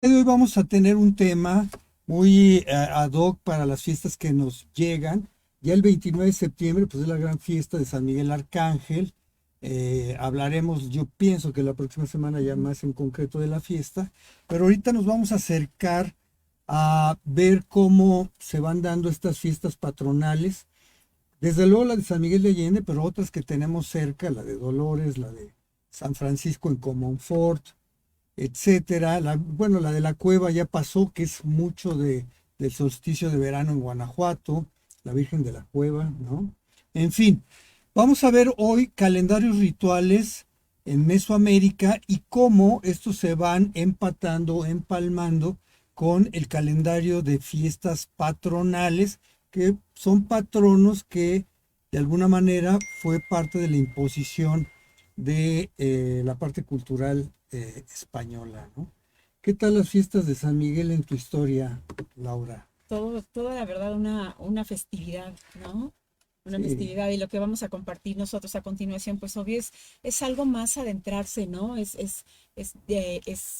De hoy vamos a tener un tema muy ad hoc para las fiestas que nos llegan. Ya el 29 de septiembre, pues es la gran fiesta de San Miguel Arcángel. Hablaremos, yo pienso que la próxima semana ya más en concreto de la fiesta, pero ahorita nos vamos a acercar a ver cómo se van dando estas fiestas patronales. Desde luego la de San Miguel de Allende, pero otras que tenemos cerca, la de Dolores, la de San Francisco en Comonfort, etcétera. Bueno, la de la cueva ya pasó, que es mucho del solsticio de verano en Guanajuato, la Virgen de la Cueva, ¿no? En fin, vamos a ver hoy calendarios rituales en Mesoamérica y cómo estos se van empatando, empalmando con el calendario de fiestas patronales, que son patronos que de alguna manera fue parte de la imposición de la parte cultural española, ¿no? ¿Qué tal las fiestas de San Miguel en tu historia, Laura? Todo la verdad una festividad, ¿no? Una Sí, festividad y lo que vamos a compartir nosotros a continuación, pues obvio es algo más adentrarse, ¿no? Es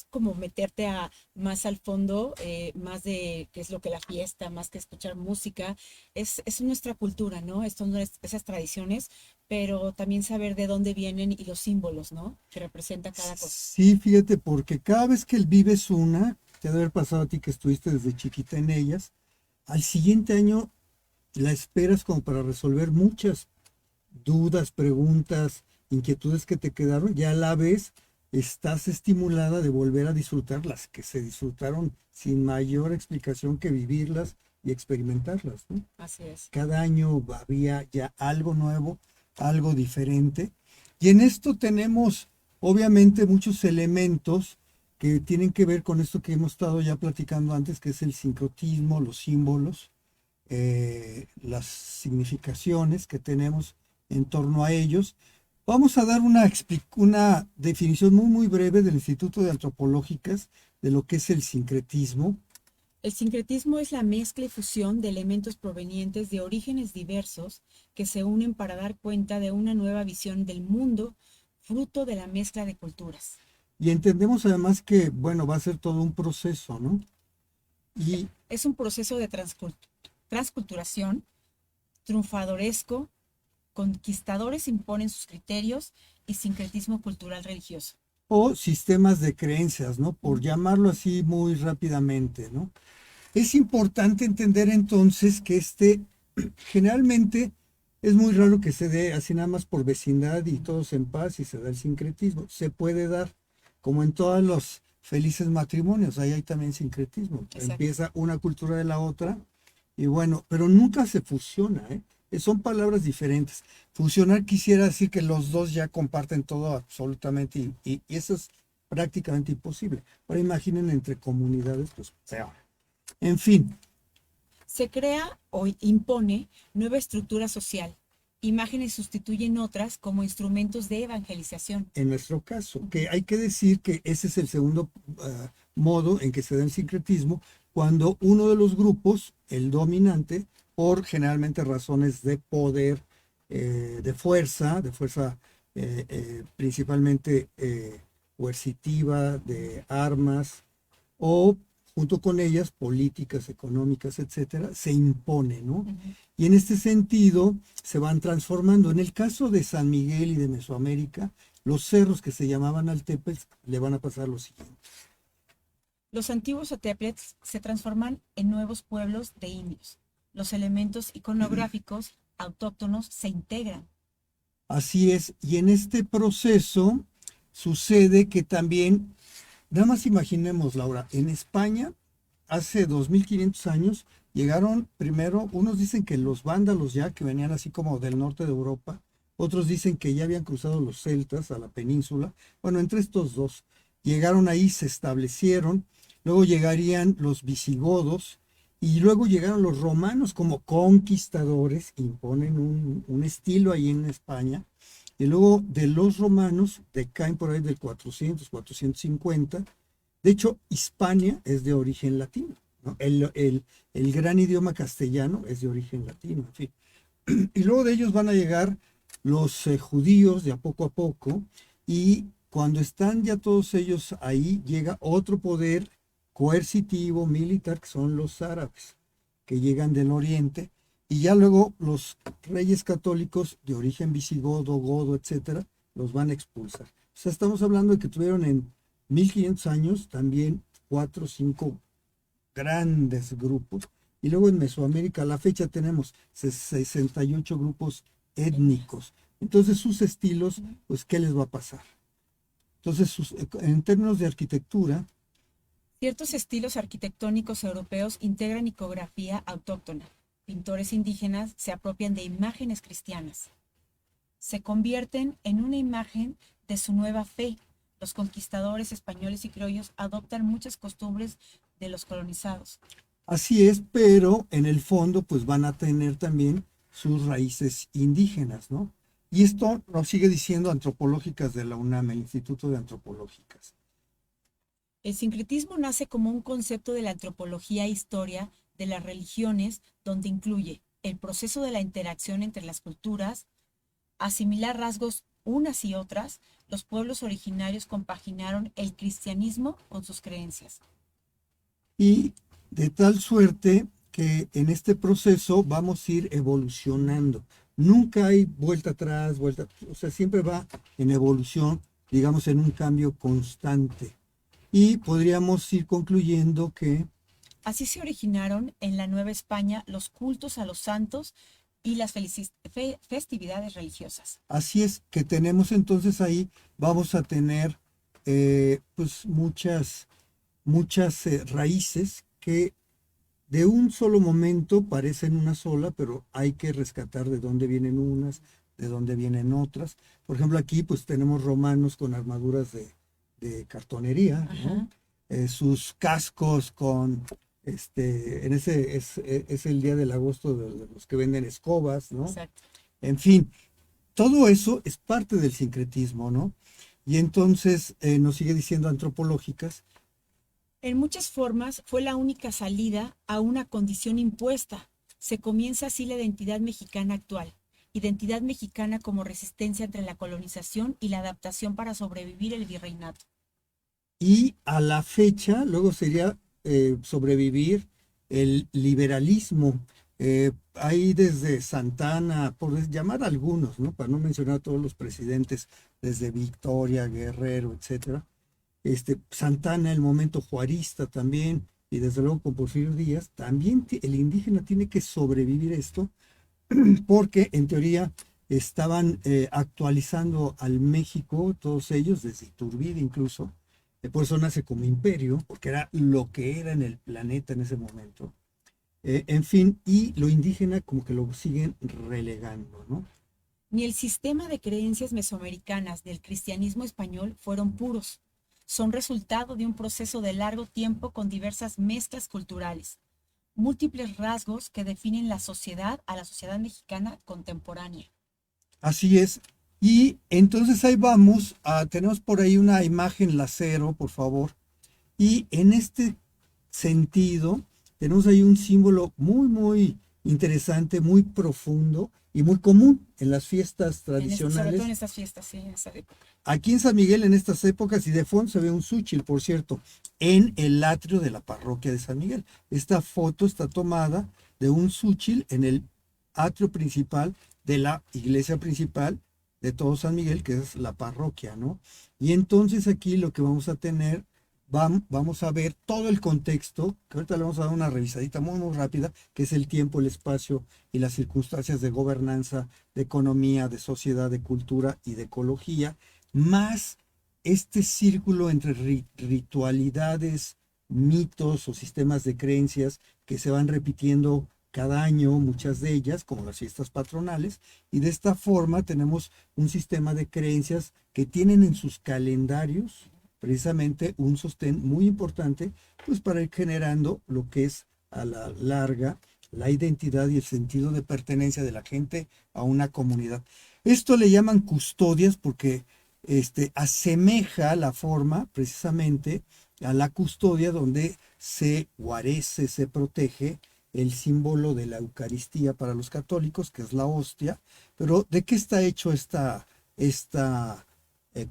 como meterte más al fondo, más de qué es lo que la fiesta, más que escuchar música, es nuestra cultura, ¿no? Esas tradiciones, pero también saber de dónde vienen y los símbolos, ¿no? Que representa cada cosa. sí, fíjate, porque cada vez que vives una, te debe haber pasado a ti que estuviste desde chiquita en ellas, al siguiente año la esperas como para resolver muchas dudas, preguntas, inquietudes que te quedaron, ya a la vez estás estimulada de volver a disfrutar las que se disfrutaron sin mayor explicación que vivirlas y experimentarlas, ¿no? Así es. Cada año había ya algo nuevo, algo diferente. Y en esto tenemos obviamente muchos elementos que tienen que ver con esto que hemos estado ya platicando antes, que es el sincretismo, los símbolos, las significaciones que tenemos en torno a ellos. Vamos a dar una definición muy breve del Instituto de Antropológicas de lo que es el sincretismo. El sincretismo es la mezcla y fusión de elementos provenientes de orígenes diversos que se unen para dar cuenta de una nueva visión del mundo, fruto de la mezcla de culturas. Y entendemos además que, bueno, va a ser todo un proceso, ¿no? Y Es un proceso de transculturación triunfadoresco, conquistadores imponen sus criterios y sincretismo cultural religioso. o sistemas de creencias, ¿no? Por llamarlo así muy rápidamente, ¿no? Es importante entender entonces que generalmente es muy raro que se dé así nada más por vecindad y todos en paz y se da el sincretismo. Se puede dar, como en todos los felices matrimonios, ahí hay también sincretismo. Exacto. Empieza una cultura de la otra y bueno, pero nunca se fusiona, ¿eh? Son palabras diferentes. Fusionar quisiera decir que los dos ya comparten todo absolutamente y eso es prácticamente imposible. Ahora imaginen entre comunidades, pues peor. En fin, Se crea o impone nueva estructura social. Imágenes sustituyen otras como instrumentos de evangelización. en nuestro caso, que hay que decir que ese es el segundo modo en que se da el sincretismo, cuando uno de los grupos, el dominante, por generalmente razones de poder, de fuerza principalmente coercitiva, de armas, o junto con ellas, políticas, económicas, etcétera, se impone, ¿no? Ujú. Y en este sentido se van transformando. En el caso de San Miguel y de Mesoamérica, los cerros que se llamaban Altepes le van a pasar lo siguiente. Los antiguos oteplets se transforman en nuevos pueblos de indios. Los elementos iconográficos autóctonos se integran. Así es, y en este proceso sucede que también, nada más imaginemos, Laura, en España, hace 2500 años, llegaron primero, unos dicen que los vándalos ya, que venían así como del norte de Europa, otros dicen que ya habían cruzado los celtas a la península. Bueno, entre estos dos, llegaron ahí, se establecieron, luego llegarían los visigodos y luego llegaron los romanos como conquistadores, imponen un estilo ahí en España. Y luego de los romanos decaen por ahí del 400, 450. De hecho, Hispania es de origen latino, ¿no? El gran idioma castellano es de origen latino, en fin. Y luego de ellos van a llegar los judíos de a poco, y cuando están ya todos ellos ahí, llega otro poder coercitivo, militar, que son los árabes, que llegan del oriente, y ya luego los reyes católicos de origen visigodo, godo, etcétera, los van a expulsar. O sea, estamos hablando de que tuvieron en 1500 años también 4 o 5 grandes grupos, y luego en Mesoamérica a la fecha tenemos 68 grupos étnicos. Entonces sus estilos, pues, ¿qué les va a pasar? Entonces, en términos de arquitectura, Ciertos estilos arquitectónicos europeos integran iconografía autóctona. Pintores indígenas se apropian de imágenes cristianas. Se convierten en una imagen de su nueva fe. Los conquistadores españoles y criollos adoptan muchas costumbres de los colonizados. así es, pero en el fondo, pues van a tener también sus raíces indígenas, ¿no? Y esto nos sigue diciendo Antropológicas de la UNAM, el Instituto de Antropológicas. El sincretismo nace como un concepto de la antropología e historia de las religiones, donde incluye el proceso de la interacción entre las culturas, asimilar rasgos unas y otras. Los pueblos originarios compaginaron el cristianismo con sus creencias. Y de tal suerte que en este proceso vamos a ir evolucionando. Nunca hay vuelta atrás, o sea, siempre va en evolución, digamos, en un cambio constante. Y podríamos ir concluyendo que Así se originaron en la Nueva España los cultos a los santos y las festividades religiosas. así es, que tenemos entonces ahí, vamos a tener pues muchas raíces que de un solo momento parecen una sola, pero hay que rescatar de dónde vienen unas, de dónde vienen otras. Por ejemplo, aquí pues tenemos romanos con armaduras de cartonería, ¿no? Ajá, Sus cascos con, en ese es el día del agosto de los que venden escobas, ¿no? exacto. En fin, todo eso es parte del sincretismo, ¿no? Y entonces nos sigue diciendo Antropológicas. En muchas formas fue la única salida a una condición impuesta. Se comienza así la identidad mexicana actual. Identidad mexicana como resistencia entre la colonización y la adaptación para sobrevivir el virreinato. Y a la fecha, luego sería sobrevivir el liberalismo. Ahí desde Santana, por llamar a algunos, ¿no? Para no mencionar a todos los presidentes, desde Victoria, Guerrero, etcétera. Santana, el momento juarista también, y desde luego con Porfirio Díaz, también el indígena tiene que sobrevivir esto, porque en teoría estaban actualizando al México, todos ellos, desde Iturbide incluso, por eso nace como imperio, porque era lo que era en el planeta en ese momento. En fin, y lo indígena como que lo siguen relegando, ¿no? Ni el sistema de creencias mesoamericanas del cristianismo español fueron puros. Son resultado de un proceso de largo tiempo con diversas mezclas culturales, múltiples rasgos que definen la sociedad a la sociedad mexicana contemporánea. Así es. Y entonces ahí vamos, tenemos por ahí una imagen lacero, por favor. Y en este sentido, tenemos ahí un símbolo muy, muy interesante, muy profundo y muy común en las fiestas Sobre todo en tradicionales. estas fiestas, sí, en esta época. Aquí en San Miguel, en estas épocas, y de fondo se ve un súchil, por cierto, en el atrio de la parroquia de San Miguel. Esta foto está tomada de un súchil en el atrio principal de la iglesia principal de todo San Miguel, que es la parroquia, ¿no? Y entonces aquí lo que vamos a tener, vamos a ver todo el contexto, que ahorita le vamos a dar una revisadita muy, muy rápida, que es el tiempo, el espacio y las circunstancias de gobernanza, de economía, de sociedad, de cultura y de ecología, más este círculo entre ritualidades, mitos o sistemas de creencias que se van repitiendo cada año, muchas de ellas, como las fiestas patronales, y de esta forma tenemos un sistema de creencias que tienen en sus calendarios precisamente un sostén muy importante, pues para ir generando lo que es a la larga la identidad y el sentido de pertenencia de la gente a una comunidad. Esto le llaman custodias porque asemeja la forma precisamente a la custodia donde se guarece, se protege el símbolo de la Eucaristía para los católicos, que es la hostia. Pero ¿de qué está hecho esta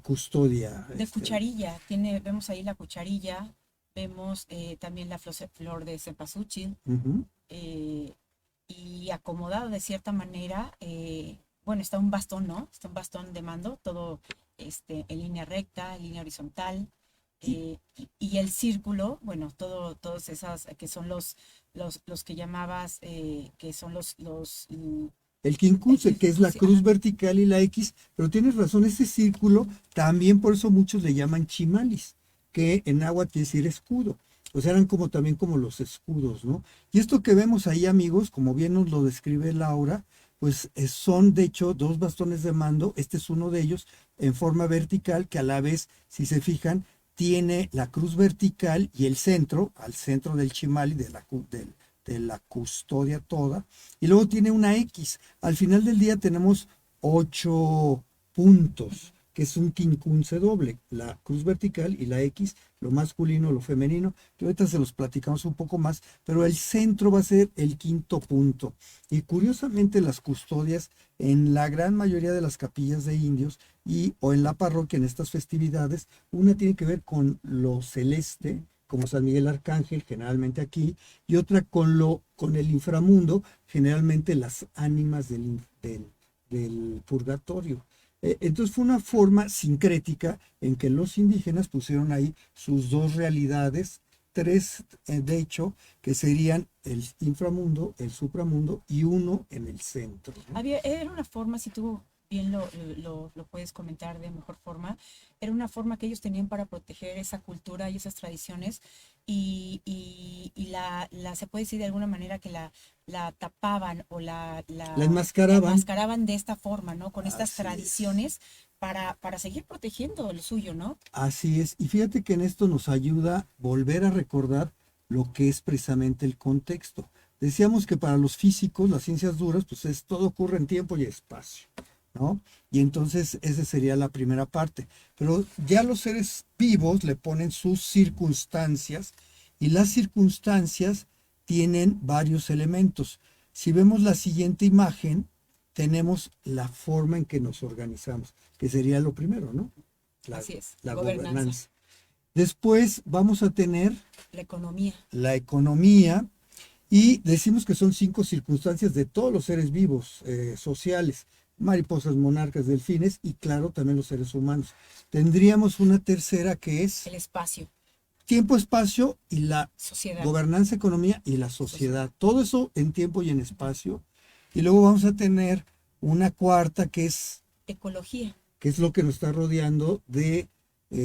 custodia? De cucharilla, vemos ahí la cucharilla, vemos también la flor de cempasúchil, Ujú. eh, y acomodado de cierta manera, bueno, está un bastón, ¿no? Está un bastón de mando, todo en línea recta, en línea horizontal, Y y el círculo, bueno, todos esas que son los que llamabas, que son el el quincunce, que es la quincunce, cruz ajá, vertical y la X, pero tienes razón, ese círculo también por eso muchos le llaman chimalis, que en agua quiere decir escudo. O sea, eran como también como los escudos, ¿no? Y esto que vemos ahí, amigos, como bien nos lo describe Laura, pues son de hecho dos bastones de mando. Este es uno de ellos en forma vertical, que a la vez, si se fijan, tiene la cruz vertical y el centro, al centro del chimali, de la custodia toda, y luego tiene una X. Al final del día tenemos 8 puntos, que es un quincunce doble, la cruz vertical y la X, lo masculino, lo femenino, que ahorita se los platicamos un poco más, pero el centro va a ser el quinto punto. Y curiosamente las custodias en la gran mayoría de las capillas de indios y o en la parroquia en estas festividades, una tiene que ver con lo celeste, como San Miguel Arcángel, generalmente aquí, y otra con el inframundo, generalmente las ánimas del purgatorio. Entonces fue una forma sincrética en que los indígenas pusieron ahí sus dos realidades, tres de hecho, que serían el inframundo, el supramundo y uno en el centro, ¿no? era una forma, si tú bien lo puedes comentar de mejor forma, era una forma que ellos tenían para proteger esa cultura y esas tradiciones, y se puede decir de alguna manera que la tapaban o La la enmascaraban. enmascaraban de esta forma, ¿no? Con estas Así es. tradiciones para seguir protegiendo lo suyo, ¿no? Así es, y fíjate que en esto nos ayuda volver a recordar lo que es precisamente el contexto. Decíamos que para los físicos, las ciencias duras, pues es todo ocurre en tiempo y espacio, ¿no? Y entonces esa sería la primera parte. Pero ya los seres vivos le ponen sus circunstancias y las circunstancias tienen varios elementos. Si vemos la siguiente imagen, tenemos la forma en que nos organizamos, que sería lo primero, ¿no? la, Así es, la gobernanza, gobernanza. Después vamos a tener la economía. la economía y decimos que son 5 circunstancias de todos los seres vivos sociales, mariposas, monarcas, delfines y claro, también los seres humanos. Tendríamos una tercera que es El espacio, tiempo, espacio y la sociedad, gobernanza, economía y la sociedad, sociedad. Todo eso en tiempo y en espacio. Y luego vamos a tener una cuarta ecología. que es lo que nos está rodeando de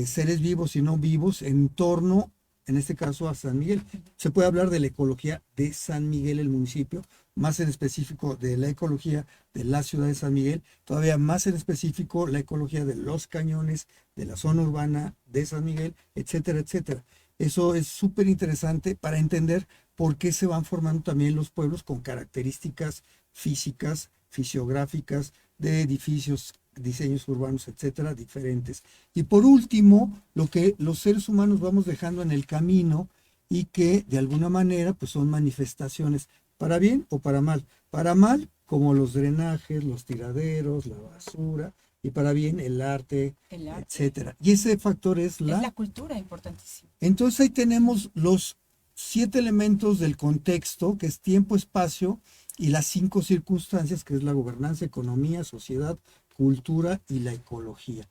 seres vivos y no vivos en torno, en este caso, a San Miguel. Se puede hablar de la ecología de San Miguel, el municipio, más en específico de la ecología de la ciudad de San Miguel, todavía más en específico la ecología de los cañones, de la zona urbana de San Miguel, etcétera, etcétera. Eso es súper interesante para entender por qué se van formando también los pueblos con características físicas, fisiográficas, de edificios, diseños urbanos, etcétera, diferentes. Y por último, lo que los seres humanos vamos dejando en el camino y que de alguna manera pues son manifestaciones para bien o para mal. Para mal, como los drenajes, los tiraderos, la basura, y para bien el arte, El arte. etcétera. Y ese factor es Es la... la cultura importantísima. Entonces ahí tenemos los 7 elementos del contexto, que es tiempo, espacio, y las 5 circunstancias, que es la gobernanza, economía, sociedad, cultura y la ecología.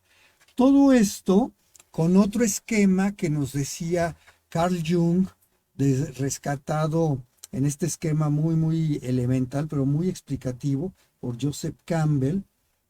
Todo esto con otro esquema que nos decía Carl Jung, rescatado en este esquema muy, muy elemental, pero muy explicativo por Joseph Campbell,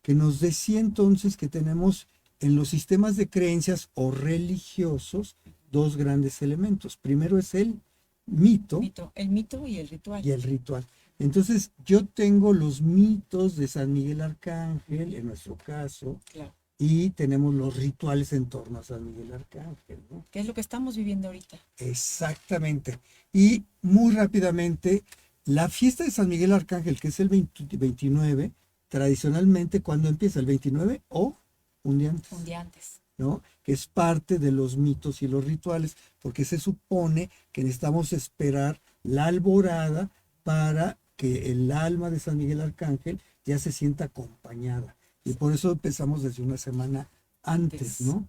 que nos decía entonces que tenemos en los sistemas de creencias o religiosos dos grandes elementos. Primero es el mito El mito y el ritual. y el ritual. Entonces, yo tengo los mitos de San Miguel Arcángel, en nuestro caso, Claro. y tenemos los rituales en torno a San Miguel Arcángel, ¿no? Que es lo que estamos viviendo ahorita. Exactamente. Y muy rápidamente, la fiesta de San Miguel Arcángel, que es el 29, tradicionalmente, ¿cuándo empieza? ¿El 29 o un día antes? Un día antes. ¿No? Que es parte de los mitos y los rituales, porque se supone que necesitamos esperar la alborada para que el alma de San Miguel Arcángel ya se sienta acompañada. Y por eso empezamos desde una semana antes, Antes. ¿no?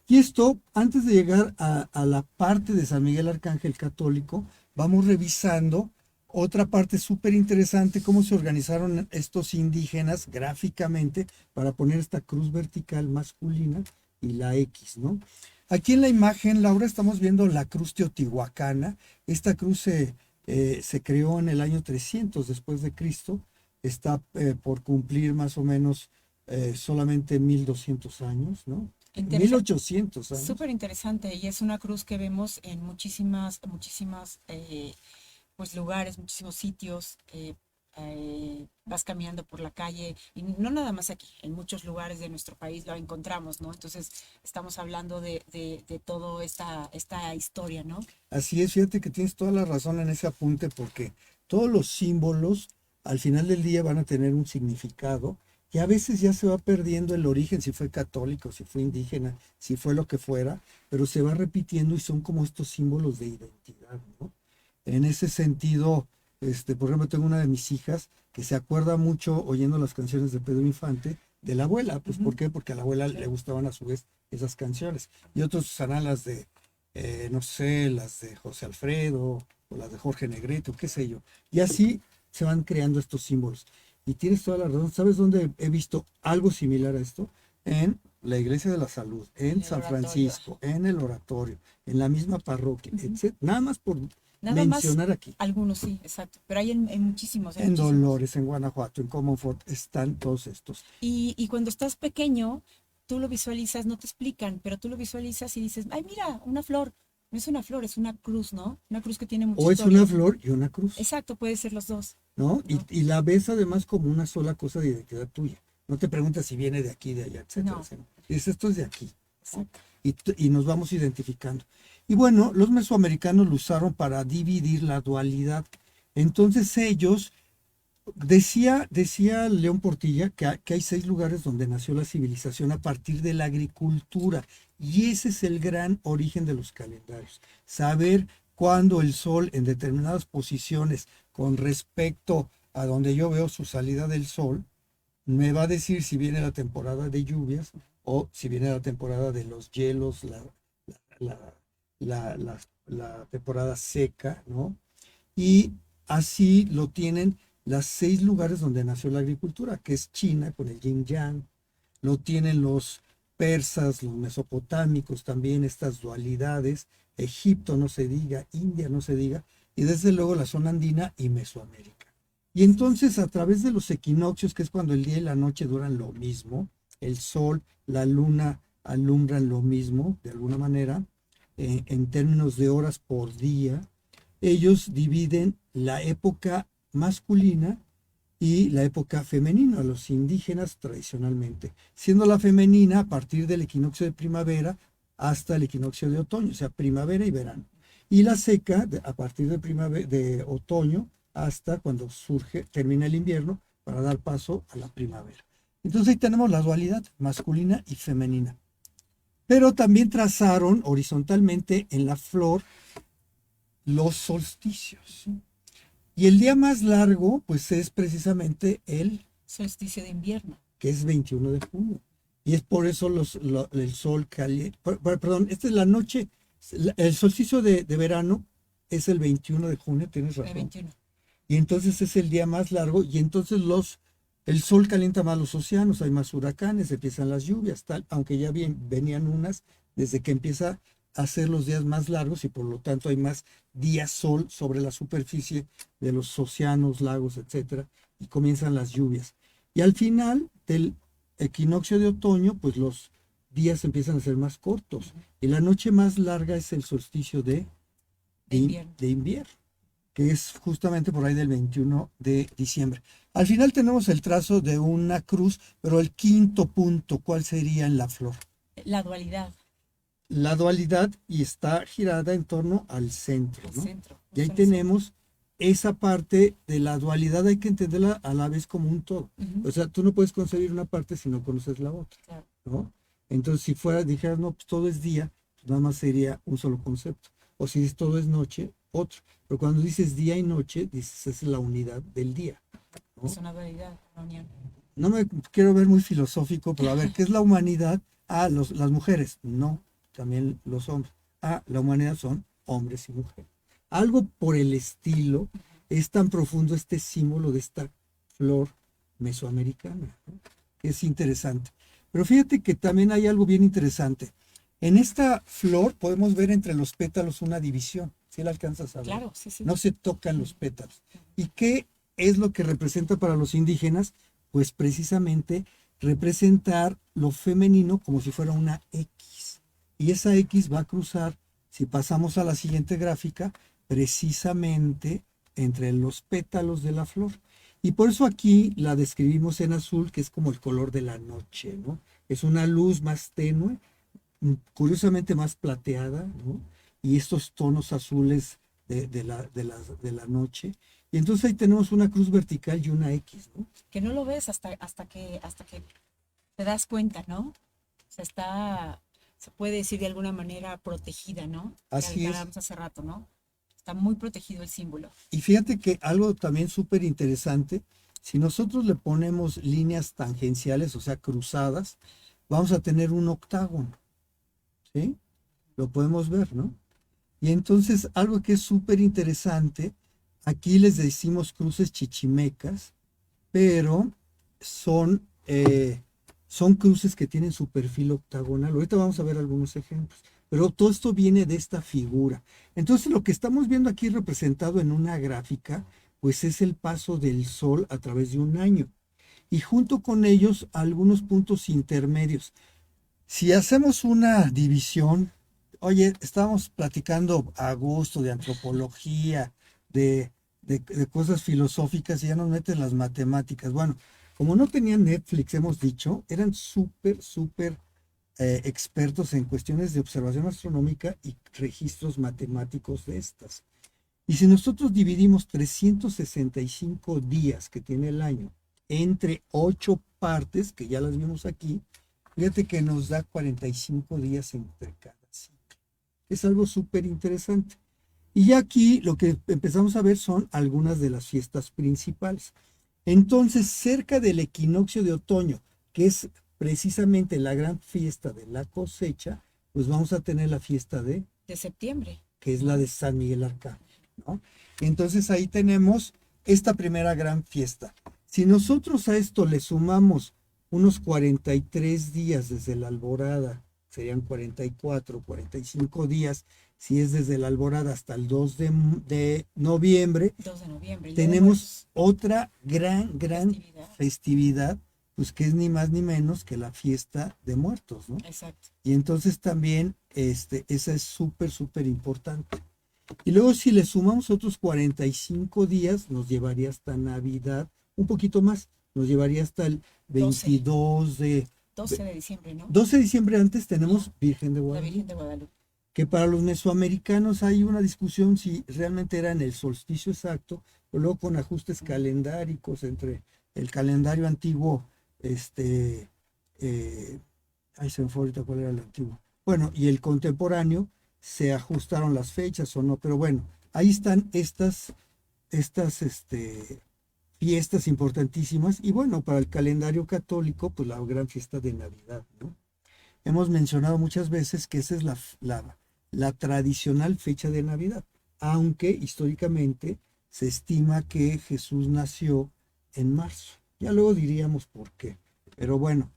Y esto, antes de llegar a la parte de San Miguel Arcángel católico, vamos revisando otra parte súper interesante, cómo se organizaron estos indígenas gráficamente para poner esta cruz vertical masculina y la X, ¿no? Aquí en la imagen, Laura, estamos viendo la cruz teotihuacana. Esta cruz se creó en el año 300 después de Cristo. Está por cumplir más o menos solamente 1200 años, ¿no? Mil Interesante, ochocientos años. súper interesante. Y es una cruz que vemos en muchísimas pues lugares, muchísimos sitios. Vas caminando por la calle y no nada más aquí, en muchos lugares de nuestro país lo encontramos, ¿no? Entonces estamos hablando de toda esta historia, ¿no? Así es, fíjate que tienes toda la razón en ese apunte porque todos los símbolos al final del día van a tener un significado y a veces ya se va perdiendo el origen, si fue católico, si fue indígena, si fue lo que fuera, pero se va repitiendo y son como estos símbolos de identidad, ¿no? En ese sentido, por ejemplo, tengo una de mis hijas que se acuerda mucho oyendo las canciones de Pedro Infante de la abuela. Pues ¿por Ujú, qué? Porque a la abuela le claro. gustaban a su vez esas canciones. Y otros usarán las de, no sé, las de José Alfredo o las de Jorge Negrete o qué sé yo. Y así se van creando estos símbolos. Y tienes toda la razón. ¿Sabes dónde he visto algo similar a esto? En la Iglesia de la Salud, En en el San oratorio. Francisco, en el oratorio, en la misma parroquia, Ujú. etc. Nada más por Nada más, mencionar aquí. algunos sí, exacto, pero hay en muchísimos, en En muchísimos. Dolores, en Guanajuato, en Comonfort, están todos estos. Y cuando estás pequeño, tú lo visualizas, no te explican, pero tú lo visualizas y dices, ay, mira, una flor. No es una flor, es una cruz, ¿no? Una cruz que tiene mucha O es una historia. flor y una cruz, Exacto, puede ser los dos, ¿no? ¿no? Y la ves además como una sola cosa de identidad tuya. No te preguntas si viene de aquí, de allá, etcétera, No, etcétera. Dices, esto es de aquí, ¿no? exacto. Y nos vamos identificando. Y bueno, los mesoamericanos lo usaron para dividir la dualidad. Entonces ellos decía León Portilla que hay 6 lugares donde nació la civilización a partir de la agricultura y ese es el gran origen de los calendarios. Saber cuándo el sol en determinadas posiciones con respecto a donde yo veo su salida del sol, me va a decir si viene la temporada de lluvias o si viene la temporada de los hielos, la, la temporada seca, ¿no? Y así lo tienen las 6 lugares donde nació la agricultura, que es China con el yin yang, lo tienen los persas, los mesopotámicos también, estas dualidades, Egipto no se diga, India no se diga, y desde luego la zona andina y Mesoamérica. Y Sí, sí. entonces a través de los equinoccios, que es cuando el día y la noche duran lo mismo, el sol, la luna alumbran lo mismo, de alguna manera, en términos de horas por día, ellos dividen la época masculina y la época femenina, los indígenas tradicionalmente, siendo la femenina a partir del equinoccio de primavera hasta el equinoccio de otoño, o sea, primavera y verano. Y la seca a partir de otoño hasta cuando surge, termina el invierno para dar paso a la primavera. Entonces ahí tenemos la dualidad masculina y femenina. Pero también trazaron horizontalmente en la flor los solsticios. Y el día más largo, pues es precisamente el Solsticio de invierno. que es 21 de junio. Y es por eso el sol caliente. Perdón, esta es la noche. El solsticio de verano es el 21 de junio, tienes El razón. 21. Y entonces es el día más largo y entonces el sol calienta más los océanos, hay más huracanes, empiezan las lluvias, tal, aunque ya venían unas desde que empieza a ser los días más largos y por lo tanto hay más días sol sobre la superficie de los océanos, lagos, etcétera, y comienzan las lluvias. Y al final del equinoccio de otoño, pues los días empiezan a ser más cortos y la noche más larga es el solsticio De invierno. de invierno, que es justamente por ahí del 21 de diciembre. Al final tenemos el trazo de una cruz, pero el quinto punto, ¿cuál sería en la flor? La dualidad, La dualidad y está girada en torno al centro, el ¿no? centro, Y ahí justo el centro. tenemos esa parte de la dualidad, hay que entenderla a la vez como un todo. Ujú, O sea, tú no puedes concebir una parte si no conoces la otra, claro. ¿no? Entonces, si fuera, dijeras, no, pues todo es día, pues nada más sería un solo concepto. O si dices todo es noche, otro. Pero cuando dices día y noche, dices es la unidad del día, Es ¿no? una dualidad, una unión. No me quiero ver muy filosófico, pero a ver, ¿qué es la humanidad? Ah, las mujeres. No. también los hombres. La humanidad son hombres y mujeres. Algo por el estilo, es tan profundo este símbolo de esta flor mesoamericana, ¿no? Es interesante. Pero fíjate que también hay algo bien interesante. En esta flor podemos ver entre los pétalos una división. ¿Sí la alcanzas a ver? Claro, sí, sí. No se tocan los pétalos. ¿Y qué es lo que representa para los indígenas? Pues precisamente representar lo femenino como si fuera una X. Y esa X va a cruzar, si pasamos a la siguiente gráfica, precisamente entre los pétalos de la flor. Y por eso aquí la describimos en azul, que es como el color de la noche, ¿no? Es una luz más tenue, curiosamente más plateada, ¿no? Y estos tonos azules de la noche. Y entonces ahí tenemos una cruz vertical y una X, ¿no? Que no lo ves hasta que te das cuenta, ¿no? O sea, se puede decir de alguna manera protegida, ¿no? Así Que es. hablábamos hace rato, ¿no? Está muy protegido el símbolo. Y fíjate que algo también súper interesante, si nosotros le ponemos líneas tangenciales, o sea, cruzadas, vamos a tener un octágono, ¿sí? Lo podemos ver, ¿no? Y entonces algo que es súper interesante, aquí les decimos cruces chichimecas, pero son, son cruces que tienen su perfil octagonal. Ahorita vamos a ver algunos ejemplos, pero todo esto viene de esta figura. Entonces lo que estamos viendo aquí representado en una gráfica, pues es el paso del Sol a través de un año. Y junto con ellos algunos puntos intermedios. Si hacemos una división, oye, estábamos platicando a gusto de antropología, de cosas filosóficas y ya nos meten las matemáticas. Bueno, como no tenían Netflix, hemos dicho, eran súper expertos en cuestiones de observación astronómica y registros matemáticos de estas. Y si nosotros dividimos 365 días que tiene el año entre 8 partes, que ya las vimos aquí, fíjate que nos da 45 días entre cada ciclo. Es algo súper interesante. Y ya aquí lo que empezamos a ver son algunas de las fiestas principales. Entonces, cerca del equinoccio de otoño, que es precisamente la gran fiesta de la cosecha, pues vamos a tener la fiesta de septiembre, que es la de San Miguel Arcángel, ¿no? Entonces ahí tenemos esta primera gran fiesta. Si nosotros a esto le sumamos unos 43 días desde la alborada, serían 44, 45 días, si es desde la alborada hasta el 2 de noviembre, 2 de noviembre, tenemos otra gran festividad. festividad, pues que es ni más ni menos que la fiesta de muertos, ¿no? Exacto. Y entonces también esa es súper importante. Y luego si le sumamos otros 45 días, nos llevaría hasta Navidad, un poquito más, nos llevaría hasta el 22 12 de diciembre, ¿no? 12 de diciembre antes tenemos Virgen de La Guadalupe. Virgen de Guadalupe. Que para los mesoamericanos hay una discusión si realmente era en el solsticio exacto, o luego con ajustes calendáricos entre el calendario antiguo, ay, se me fue ahorita cuál era el antiguo. Bueno, y el contemporáneo, se ajustaron las fechas o no, pero bueno, ahí están estas fiestas importantísimas, y bueno, para el calendario católico, pues la gran fiesta de Navidad, ¿no? Hemos mencionado muchas veces que esa es la tradicional fecha de Navidad, aunque históricamente se estima que Jesús nació en marzo. Ya luego diríamos por qué. Pero bueno,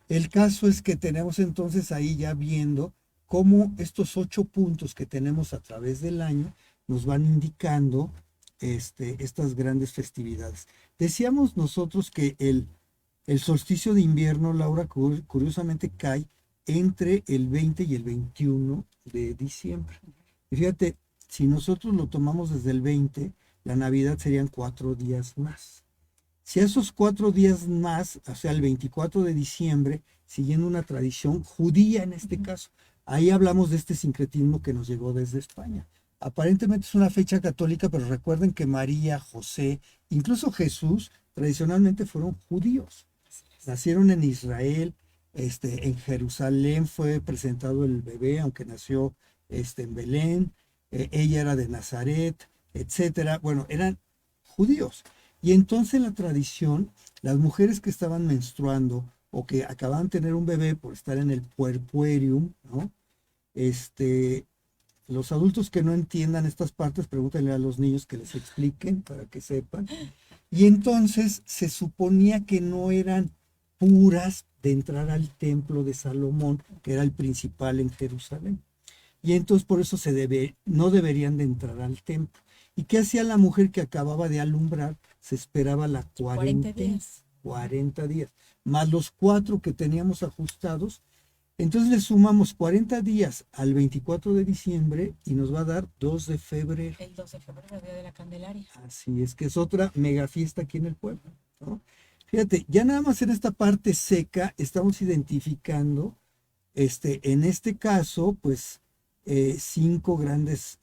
el caso es que tenemos entonces ahí ya viendo cómo estos 8 puntos que tenemos a través del año nos van indicando estas grandes festividades. Decíamos nosotros que el solsticio de invierno, Laura, curiosamente cae entre el 20 y el 21 de diciembre. Y fíjate, si nosotros lo tomamos desde el 20, la Navidad serían 4 días más. Si a esos 4 días más, o sea, el 24 de diciembre, siguiendo una tradición judía en este caso, ahí hablamos de este sincretismo que nos llegó desde España. Aparentemente es una fecha católica, pero recuerden que María, José, incluso Jesús, tradicionalmente fueron judíos. Nacieron en Israel, en Jerusalén fue presentado el bebé, aunque nació en Belén, ella era de Nazaret, etcétera. Bueno, eran judíos. Y entonces en la tradición, las mujeres que estaban menstruando o que acababan de tener un bebé por estar en el puerperium, ¿no? Este, los adultos que no entiendan estas partes, pregúntenle a los niños que les expliquen para que sepan. Y entonces se suponía que no eran puras de entrar al templo de Salomón, que era el principal en Jerusalén. Y entonces por eso no deberían de entrar al templo. ¿Y qué hacía la mujer que acababa de alumbrar? Se esperaba la 40 cuarentena, días. 40 días, más los 4 que teníamos ajustados. Entonces le sumamos 40 días al 24 de diciembre y nos va a dar 2 de febrero. El 2 de febrero, el día de la Candelaria. Así es que es otra mega fiesta aquí en el pueblo, ¿no? Fíjate, ya nada más en esta parte seca estamos identificando, en este caso, pues 5 grandes,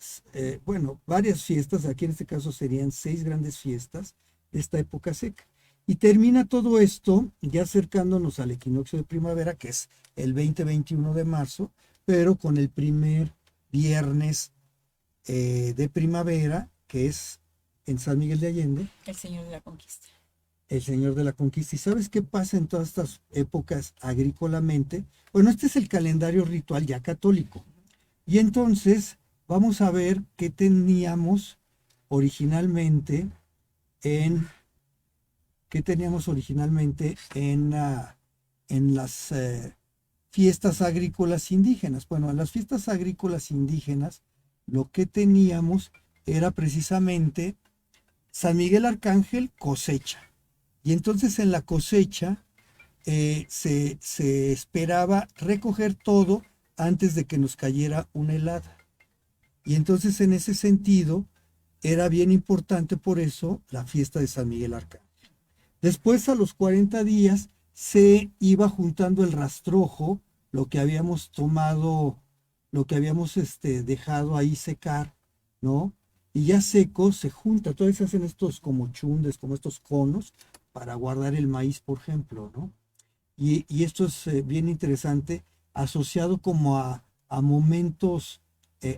bueno, varias fiestas, aquí en este caso serían 6 grandes fiestas de esta época seca. Y termina todo esto ya acercándonos al equinoccio de primavera, que es el 20-21 de marzo, pero con el primer viernes de primavera, que es en San Miguel de Allende, El Señor de la Conquista. el Señor de la Conquista. ¿Y sabes qué pasa en todas estas épocas agrícolamente? Bueno, este es el calendario ritual ya católico. Y entonces vamos a ver qué teníamos originalmente en en las fiestas agrícolas indígenas. Bueno, en las fiestas agrícolas indígenas lo que teníamos era precisamente San Miguel Arcángel cosecha. Y entonces en la cosecha se esperaba recoger todo antes de que nos cayera una helada. Y entonces en ese sentido era bien importante por eso la fiesta de San Miguel Arcángel. Después a los 40 días se iba juntando el rastrojo, lo que habíamos tomado, lo que habíamos dejado ahí secar, ¿no? Y ya seco se junta, todavía se hacen estos como chundes, como estos conos, para guardar el maíz, por ejemplo, ¿no? Y esto es bien interesante, asociado como a momentos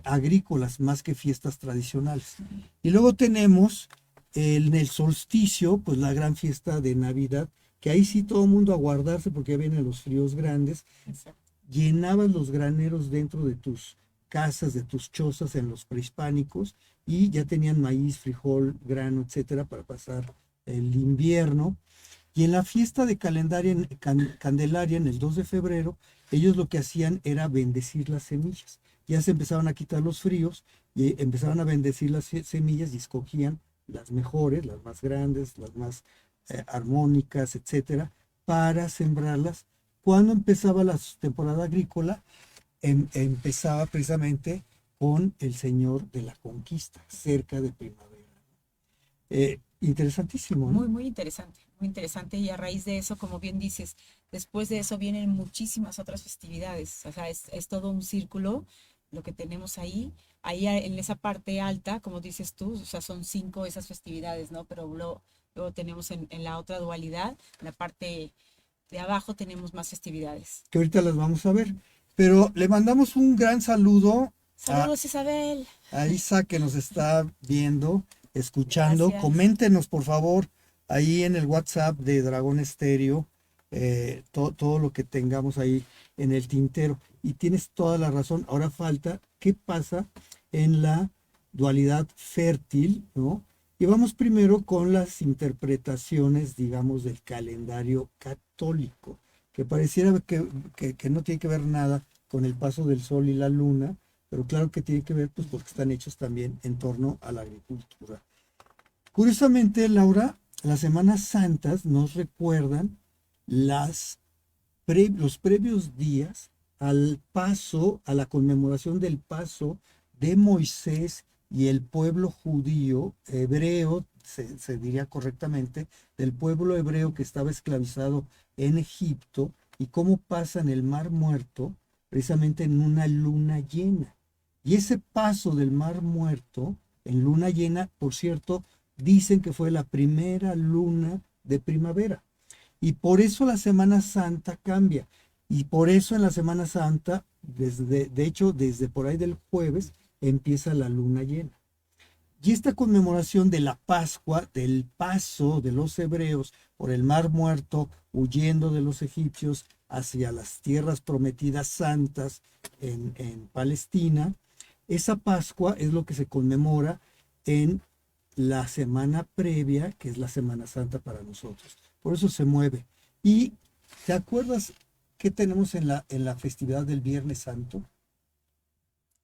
agrícolas más que fiestas tradicionales. Y luego tenemos en el solsticio, pues la gran fiesta de Navidad, que ahí sí todo el mundo a guardarse porque ya vienen los fríos grandes. Exacto. Llenabas los graneros dentro de tus casas, de tus chozas en los prehispánicos y ya tenían maíz, frijol, grano, etcétera, para pasar el invierno. Y en la fiesta de Candelaria, en el 2 de febrero, ellos lo que hacían era bendecir las semillas. Ya se empezaban a quitar los fríos y empezaban a bendecir las semillas y escogían las mejores, las más grandes, las más armónicas, etcétera, para sembrarlas. Cuando empezaba la temporada agrícola, empezaba precisamente con el Señor de la Conquista, cerca de primavera. Interesantísimo, ¿no? Muy, muy interesante, muy interesante. Y a raíz de eso, como bien dices, después de eso vienen muchísimas otras festividades. O sea, es todo un círculo lo que tenemos ahí. Ahí en esa parte alta, como dices tú, o sea, son 5 esas festividades, ¿no? Pero luego tenemos en la otra dualidad, en la parte de abajo tenemos más festividades. Que ahorita las vamos a ver. Pero le mandamos un gran saludo Saludos, Isabel. a Isa que nos está viendo, escuchando. Gracias. Coméntenos, por favor, ahí en el WhatsApp de Dragón Estéreo, todo lo que tengamos ahí en el tintero. Y tienes toda la razón. Ahora falta qué pasa en la dualidad fértil, ¿no? Y vamos primero con las interpretaciones, digamos, del calendario católico, que pareciera que no tiene que ver nada con el paso del sol y la luna, pero claro que tiene que ver, pues, porque están hechos también en torno a la agricultura. Curiosamente, Laura, las Semanas Santas nos recuerdan los previos días al paso, a la conmemoración del paso de Moisés y el pueblo judío, hebreo, se diría correctamente, del pueblo hebreo que estaba esclavizado en Egipto y cómo pasan el Mar Muerto precisamente en una luna llena. Y ese paso del Mar Muerto en luna llena, por cierto, dicen que fue la primera luna de primavera. Y por eso la Semana Santa cambia. Y por eso en la Semana Santa, de hecho, desde por ahí del jueves, empieza la luna llena. Y esta conmemoración de la Pascua, del paso de los hebreos por el Mar Muerto, huyendo de los egipcios hacia las tierras prometidas santas en Palestina. Esa Pascua es lo que se conmemora en la semana previa, que es la Semana Santa para nosotros. Por eso se mueve. ¿Y te acuerdas qué tenemos en la festividad del Viernes Santo?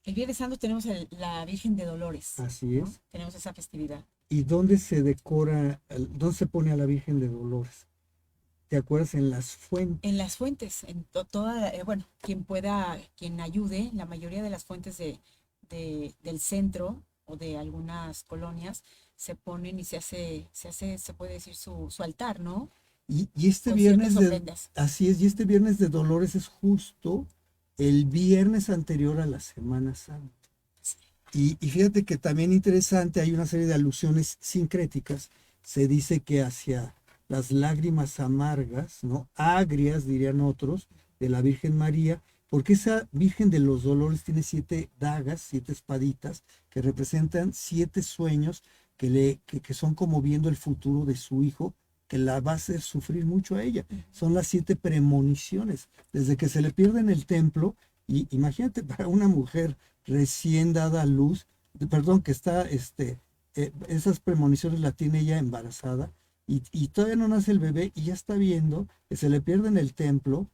El Viernes Santo tenemos la Virgen de Dolores, Así ¿no? es. Tenemos esa festividad. ¿Y dónde se decora, dónde se pone a la Virgen de Dolores? ¿Te acuerdas? En las En fuentes. las fuentes, en toda, bueno, quien pueda, quien ayude, la mayoría de las fuentes del centro o de algunas colonias se ponen y se puede decir su altar, ¿no? Y este Con ciertas viernes ofrendas. así es, y este viernes de Dolores es justo el viernes anterior a la Semana Santa. Y fíjate que también interesante, hay una serie de alusiones sincréticas. Se dice que hacia las lágrimas amargas, ¿no? Agrias, dirían otros, de la Virgen María, porque esa Virgen de los Dolores tiene 7 dagas, 7 espaditas, que representan 7 sueños que son como viendo el futuro de su hijo, que la va a hacer sufrir mucho a ella. Son las 7 premoniciones. Desde que se le pierde en el templo, y imagínate para una mujer recién dada a luz, perdón, que está, esas premoniciones la tiene ella embarazada y todavía no nace el bebé y ya está viendo que se le pierde en el templo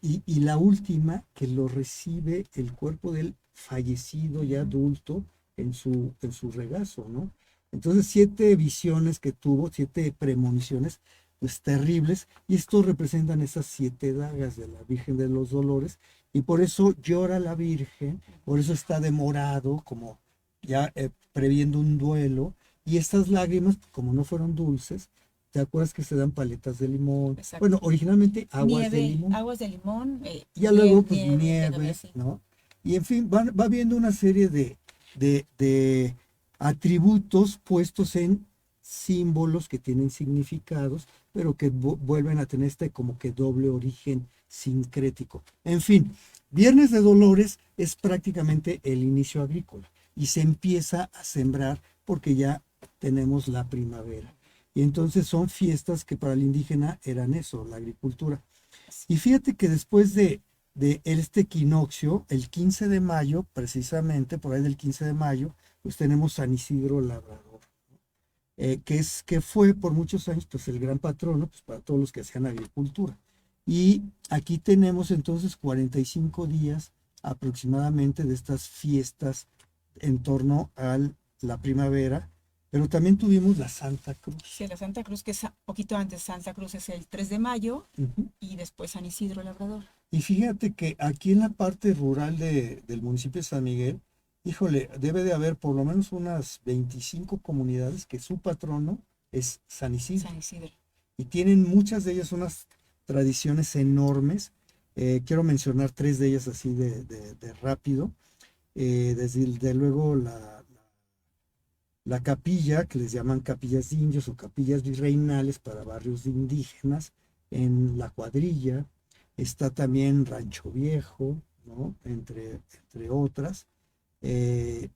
y la última que lo recibe el cuerpo del fallecido ya adulto en su regazo, ¿no? Entonces 7 visiones que tuvo, 7 premoniciones, pues terribles, y esto representan esas 7 dagas de la Virgen de los Dolores, y por eso llora la Virgen, por eso está demorado, como ya previendo un duelo, y estas lágrimas, como no fueron dulces, ¿te acuerdas que se dan paletas de limón? Exacto. Bueno, originalmente aguas de Nieve, limón, aguas de limón, y ya luego pues nieve, todavía nieve, sí. ¿no? Y en fin, va viendo una serie de atributos puestos en símbolos que tienen significados, pero que vuelven a tener este como que doble origen sincrético. En fin, Viernes de Dolores es prácticamente el inicio agrícola y se empieza a sembrar porque ya tenemos la primavera. Y entonces son fiestas que para el indígena eran eso, la agricultura. Y fíjate que después de este equinoccio, el 15 de mayo, precisamente por ahí del 15 de mayo, pues tenemos San Isidro Labrador, que fue por muchos años pues el gran patrono pues, para todos los que hacían agricultura. Y aquí tenemos entonces 45 días aproximadamente de estas fiestas en torno a la primavera, pero también tuvimos la Santa Cruz. Sí, la Santa Cruz, que es poquito antes, Santa Cruz es el 3 de mayo Ujú. y después San Isidro Labrador. Y fíjate que aquí en la parte rural del municipio de San Miguel, híjole, debe de haber por lo menos unas 25 comunidades que su patrono es San Isidro. San Isidro. Y tienen muchas de ellas unas tradiciones enormes. Quiero mencionar 3 de ellas así de rápido. Desde luego la capilla, que les llaman capillas de indios o capillas virreinales para barrios de indígenas, en La Cuadrilla. Está también Rancho Viejo, ¿no? Entre otras. Eh,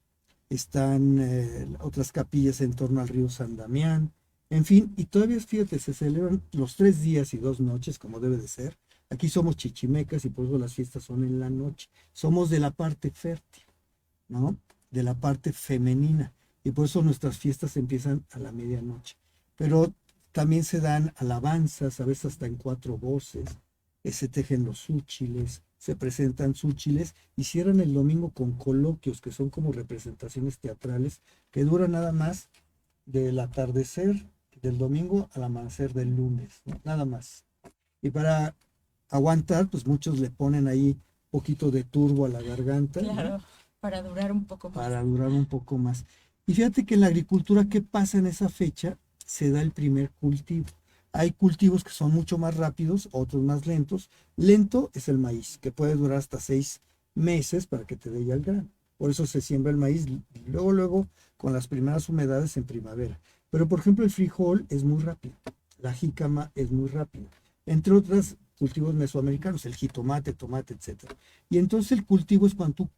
Están otras capillas en torno al río San Damián. En fin, y todavía, fíjate, se celebran los 3 días y 2 noches, como debe de ser. Aquí somos chichimecas y por eso las fiestas son en la noche. Somos de la parte fértil, ¿no? De la parte femenina. Y por eso nuestras fiestas empiezan a la medianoche. Pero también se dan alabanzas, a veces hasta en 4 voces, se tejen los úchiles, se presentan úchiles y cierran el domingo con coloquios, que son como representaciones teatrales, que duran nada más del atardecer del domingo al amanecer del lunes, ¿no? Nada más. Y para aguantar, pues muchos le ponen ahí un poquito de turbo a la garganta, ¿no? Claro, para durar un poco más. Para durar un poco más. Y fíjate que en la agricultura, ¿qué pasa en esa fecha? Se da el primer cultivo. Hay cultivos que son mucho más rápidos, otros más lentos. Lento es el maíz, que puede durar hasta 6 meses para que te dé ya el grano. Por eso se siembra el maíz luego, con las primeras humedades en primavera. Pero, por ejemplo, el frijol es muy rápido. La jícama es muy rápida. Entre otros cultivos mesoamericanos, el jitomate, tomate, etc. Y entonces el cultivo es cuando tú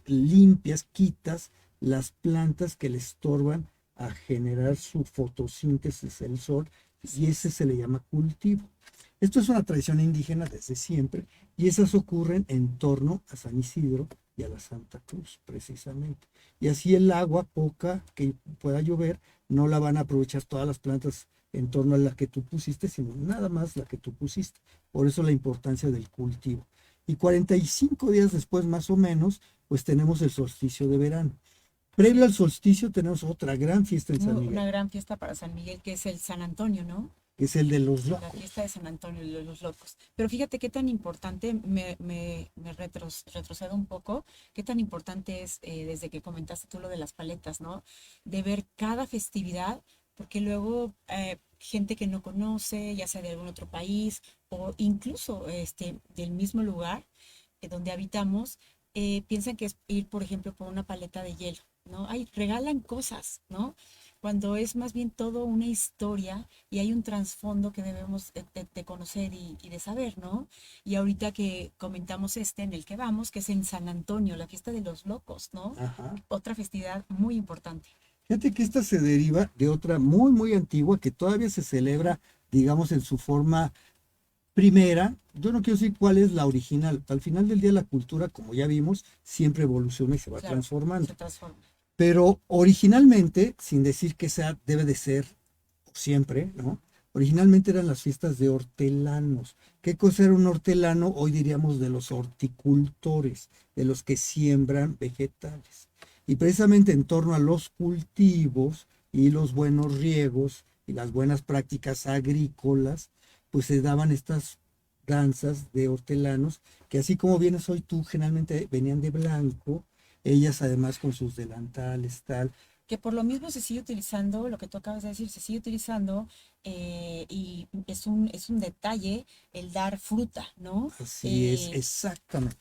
limpias, quitas las plantas que le estorban a generar su fotosíntesis, el sol, y ese se le llama cultivo. Esto es una tradición indígena desde siempre y esas ocurren en torno a San Isidro y a la Santa Cruz, precisamente. Y así el agua poca que pueda llover, no la van a aprovechar todas las plantas en torno a la que tú pusiste, sino nada más la que tú pusiste. Por eso la importancia del cultivo. Y 45 días después, más o menos, pues tenemos el solsticio de verano. Previo al solsticio tenemos otra gran fiesta en San Una Miguel, gran fiesta para San Miguel, que es el San Antonio, ¿no? que es el de los La locos. fiesta de San Antonio de los Locos. Pero fíjate qué tan importante, retrocedo un poco, qué tan importante es, desde que comentaste tú lo de las paletas, ¿no? De ver cada festividad, porque luego gente que no conoce, ya sea de algún otro país o incluso del mismo lugar donde habitamos, piensan que es ir, por ejemplo, por una paleta de hielo, ¿no? Ay, regalan cosas, ¿no? Cuando es más bien todo una historia y hay un trasfondo que debemos de conocer y de saber, ¿no? Y ahorita que comentamos en el que vamos, que es en San Antonio, la fiesta de los locos, ¿no? Ajá. Otra festividad muy importante. Fíjate que esta se deriva de otra muy, muy antigua que todavía se celebra, digamos, en su forma primera. Yo no quiero decir cuál es la original. Al final del día la cultura, como ya vimos, siempre evoluciona y se va Claro, transformando. se transforma. Pero originalmente, sin decir que sea, debe de ser siempre, ¿no? Originalmente eran las fiestas de hortelanos. ¿Qué cosa era un hortelano? Hoy diríamos de los horticultores, de los que siembran vegetales. Y precisamente en torno a los cultivos y los buenos riegos y las buenas prácticas agrícolas, pues se daban estas danzas de hortelanos, que así como vienes hoy tú, generalmente venían de blanco, ellas además con sus delantales, tal. Que por lo mismo se sigue utilizando, lo que tú acabas de decir, se sigue utilizando y es un detalle el dar fruta, ¿no? Así es, Eh, exactamente.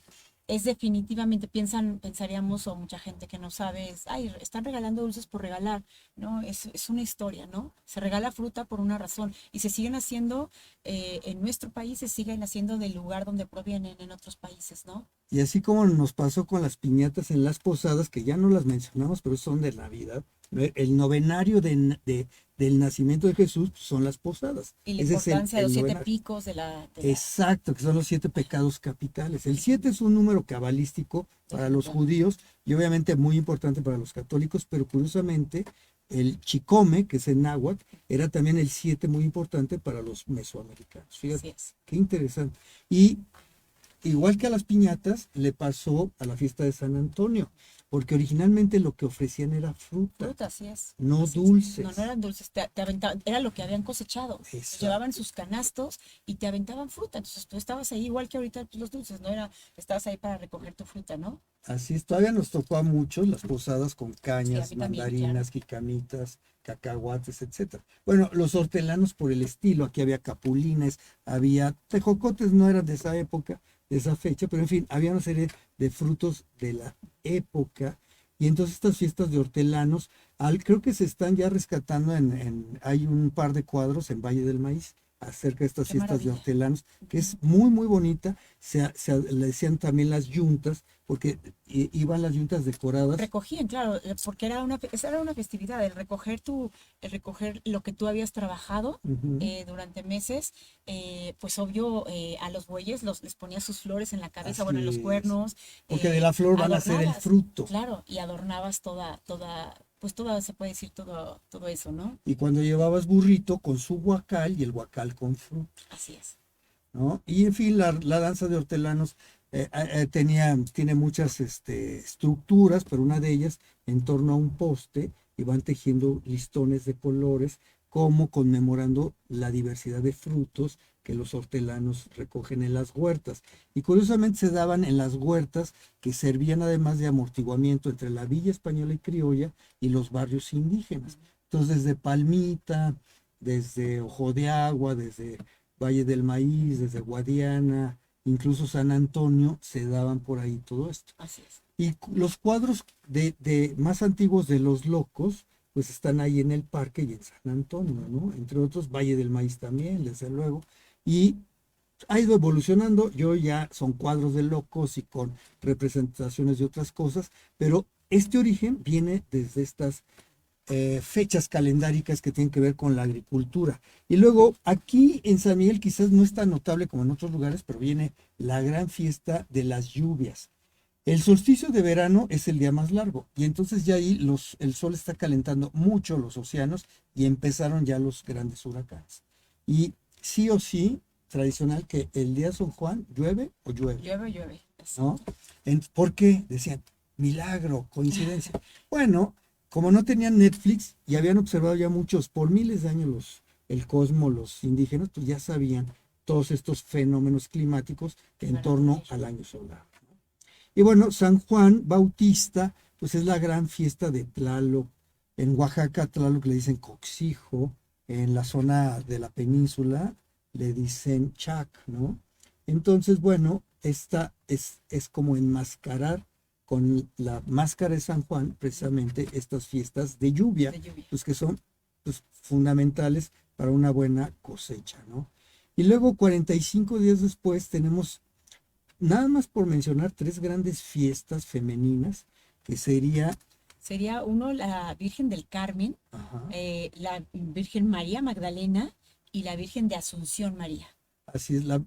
es definitivamente, pensaríamos, o mucha gente que no sabe, es, ay, están regalando dulces por regalar, ¿no? Es una historia, ¿no? Se regala fruta por una razón y se siguen haciendo, en nuestro país se siguen haciendo del lugar donde provienen en otros países, ¿no? Y así como nos pasó con las piñatas en las posadas, que ya no las mencionamos, pero son de Navidad, el novenario del nacimiento de Jesús pues, son las posadas. Y la Ese es importancia de el los siete novenario. picos de la, Exacto, que son los 7 pecados capitales. El 7 es un número cabalístico para los definitivamente. judíos y obviamente muy importante para los católicos, pero curiosamente el chicome, que es en náhuatl, era también el 7 muy importante para los mesoamericanos. Así Fíjate, es. qué interesante. Y igual que a las piñatas, le pasó a la fiesta de San Antonio, porque originalmente lo que ofrecían era fruta, Fruta, así es. no Así es. No, no dulces. eran dulces, te aventaban, era lo que habían cosechado. Pues Exacto. llevaban sus canastos y te aventaban fruta. Entonces tú estabas ahí igual que ahorita pues, los dulces, ¿no? Estabas ahí para recoger tu fruta, ¿no? Así es, todavía nos tocó a muchos las posadas con Sí, a cañas, mí también, claro. mandarinas, jicamitas, cacahuates, etcétera. Bueno, los hortelanos por el estilo, aquí había capulines, había tejocotes, no eran de esa época, de esa fecha, pero en fin, había una serie de frutos de la época. Y entonces estas fiestas de hortelanos, creo que se están ya rescatando hay un par de cuadros en Valle del Maíz acerca de estas Qué fiestas de maravilla. hortelanos, que Ujú. es muy, muy bonita. Le decían también las yuntas, porque iban las yuntas decoradas. Recogían, claro, porque esa era una festividad, el recoger lo que tú habías trabajado Ujú. durante meses, pues obvio a los bueyes les ponías sus flores en la cabeza, bueno, en los Así es. cuernos, Porque de la flor van a ser el adornabas, fruto. claro, y adornabas pues toda, se puede decir todo eso, ¿no? Y cuando llevabas burrito con su guacal y el guacal con fruto, Así es. ¿no? Y en fin, la danza de hortelanos tiene muchas estructuras, pero una de ellas en torno a un poste y van tejiendo listones de colores, como conmemorando la diversidad de frutos que los hortelanos recogen en las huertas. Y curiosamente se daban en las huertas que servían además de amortiguamiento entre la villa española y criolla y los barrios indígenas. Entonces, desde Palmita, desde Ojo de Agua, desde Valle del Maíz, desde Guadiana, incluso San Antonio, se daban por ahí todo esto. Así es. Y los cuadros de más antiguos de los locos, pues están ahí en el parque y en San Antonio, ¿no? Entre otros, Valle del Maíz también, desde luego. Y ha ido evolucionando, yo ya son cuadros de locos y con representaciones de otras cosas, pero este origen viene desde estas fechas calendáricas que tienen que ver con la agricultura. Y luego aquí en San Miguel quizás no es tan notable como en otros lugares, pero viene la gran fiesta de las lluvias. El solsticio de verano es el día más largo y entonces ya ahí el sol está calentando mucho los océanos y empezaron ya los grandes huracanes. Y sí o sí, tradicional que el día de San Juan llueve o llueve, Llueve, llueve. ¿no? ¿Por qué? Decían, milagro, coincidencia. Bueno, como no tenían Netflix y habían observado ya muchos, por miles de años el cosmos, los indígenas, pues ya sabían todos estos fenómenos climáticos en torno al año solar. Y bueno, San Juan Bautista, pues es la gran fiesta de Tlaloc. En Oaxaca, Tlaloc le dicen Coxijo, en la zona de la península le dicen Chac, ¿no? Entonces, bueno, esta es como enmascarar con la máscara de San Juan, precisamente estas fiestas de lluvia. Pues que son pues, fundamentales para una buena cosecha, ¿no? Y luego, 45 días después, tenemos nada más por mencionar tres grandes fiestas femeninas, que sería uno la Virgen del Carmen, ajá, la Virgen María Magdalena y la Virgen de Asunción María. así es, la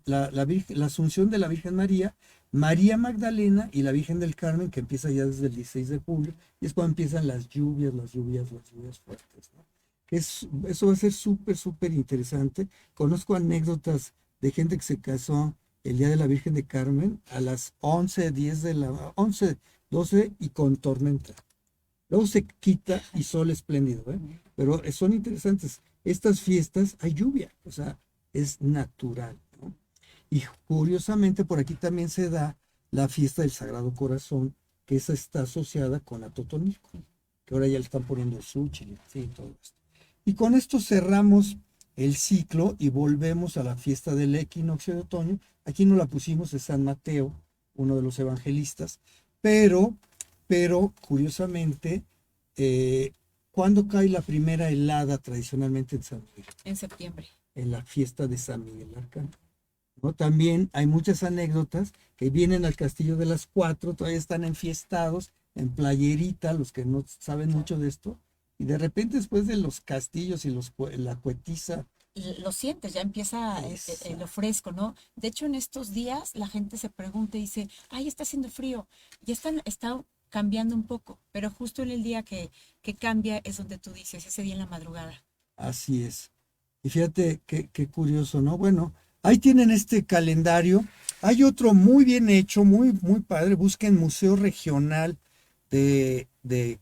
Asunción de la Virgen María, María Magdalena y la Virgen del Carmen, que empieza ya desde el 16 de julio, y es cuando empiezan las lluvias fuertes, ¿no? Eso va a ser súper, súper interesante. Conozco anécdotas de gente que se casó el día de la Virgen de Carmen a las 11:10 de la 11:12 y con tormenta. Luego se quita y sol espléndido, ¿eh? Pero son interesantes. Estas fiestas hay lluvia, o sea, es natural, ¿no? Y curiosamente por aquí también se da la fiesta del Sagrado Corazón, que esa está asociada con Atotonilco, que ahora ya le están poniendo Xochitl, sí, todo esto. Y con esto cerramos el ciclo y volvemos a la fiesta del equinoccio de otoño. Aquí no la pusimos, es San Mateo, uno de los evangelistas, pero, pero curiosamente, ¿cuándo cae la primera helada tradicionalmente en San Miguel? En septiembre. En la fiesta de San Miguel Arcángel, ¿no? También hay muchas anécdotas que vienen al Castillo de las Cuatro, todavía están enfiestados, en playerita, los que no saben mucho de esto, y de repente después de los castillos y la cuetiza. Lo sientes, ya empieza lo fresco, ¿no? De hecho, en estos días la gente se pregunta y dice, ay, está haciendo frío, ya está cambiando un poco, pero justo en el día que cambia es donde tú dices, ese día en la madrugada. Así es. Y fíjate qué curioso, ¿no? Bueno, ahí tienen este calendario. Hay otro muy bien hecho, muy, muy padre. Busquen Museo Regional de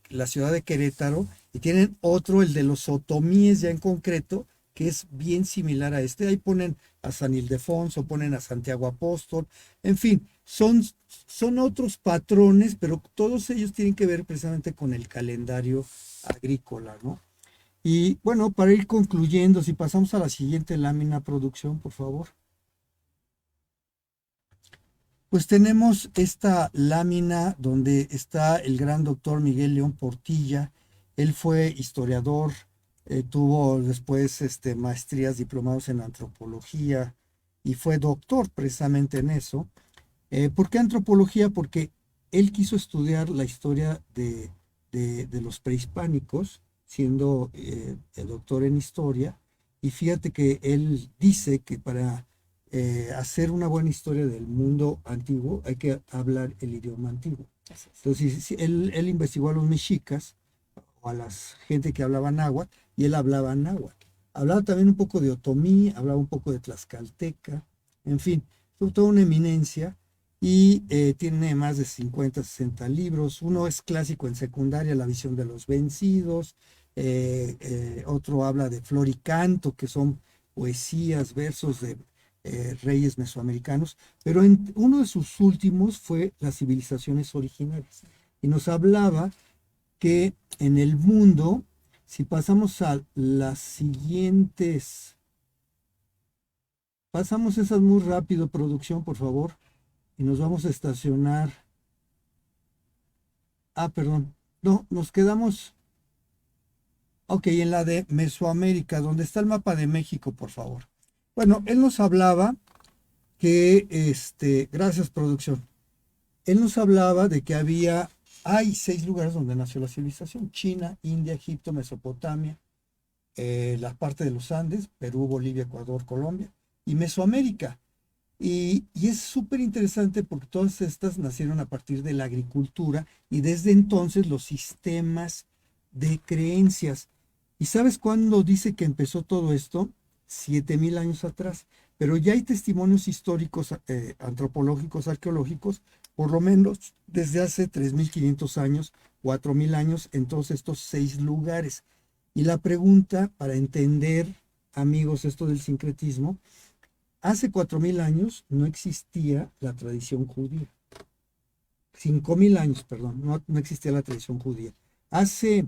la ciudad de Querétaro y tienen otro, el de los otomíes ya en concreto, que es bien similar a este. Ahí ponen a San Ildefonso, ponen a Santiago Apóstol, en fin, son otros patrones, pero todos ellos tienen que ver precisamente con el calendario agrícola, ¿no? Y bueno, para ir concluyendo, si pasamos a la siguiente lámina, producción, por favor. Pues tenemos esta lámina donde está el gran doctor Miguel León Portilla. Él fue historiador, tuvo después maestrías, diplomados en antropología y fue doctor precisamente en eso. ¿Por qué antropología? Porque él quiso estudiar la historia de los prehispánicos, siendo el doctor en historia, y fíjate que él dice que para hacer una buena historia del mundo antiguo hay que hablar el idioma antiguo. Entonces, él investigó a los mexicas o a la gente que hablaba náhuatl, y él hablaba náhuatl. Hablaba también un poco de otomí, hablaba un poco de tlaxcalteca, en fin, fue toda una eminencia. Y tiene más de 50, 60 libros. Uno es clásico en secundaria, La visión de los vencidos. Otro habla de flor y canto, que son poesías, versos de reyes mesoamericanos. Pero uno de sus últimos fue Las civilizaciones originales. Y nos hablaba que en el mundo, si pasamos a las siguientes, pasamos esas muy rápido, producción, por favor. Y nos vamos a estacionar. Perdón. No, nos quedamos. Ok, en la de Mesoamérica, donde está el mapa de México, por favor. Bueno, él nos hablaba que, gracias producción. Él nos hablaba de que había hay 6 lugares donde nació la civilización: China, India, Egipto, Mesopotamia, la parte de los Andes, Perú, Bolivia, Ecuador, Colombia, y Mesoamérica. Y es súper interesante porque todas estas nacieron a partir de la agricultura y desde entonces los sistemas de creencias. ¿Y sabes cuándo dice que empezó todo esto? 7000 años atrás. Pero ya hay testimonios históricos, antropológicos, arqueológicos, por lo menos desde hace 3500 años, 4000 años, en todos estos 6 lugares. Y la pregunta para entender, amigos, esto del sincretismo: hace 4000 años no existía la tradición judía. 5000 años, perdón, no existía la tradición judía. Hace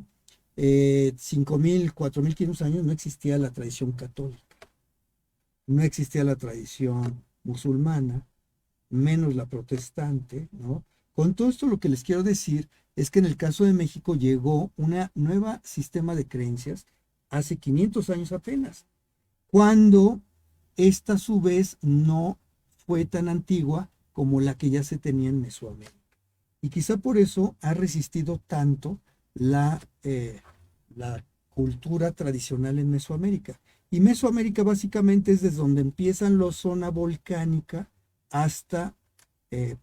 5000, 4500 años no existía la tradición católica. No existía la tradición musulmana, menos la protestante, ¿no? Con todo esto lo que les quiero decir es que en el caso de México llegó una nueva sistema de creencias hace 500 años apenas, cuando esta a su vez no fue tan antigua como la que ya se tenía en Mesoamérica. Y quizá por eso ha resistido tanto la cultura tradicional en Mesoamérica. Y Mesoamérica básicamente es desde donde empiezan la zona volcánica hasta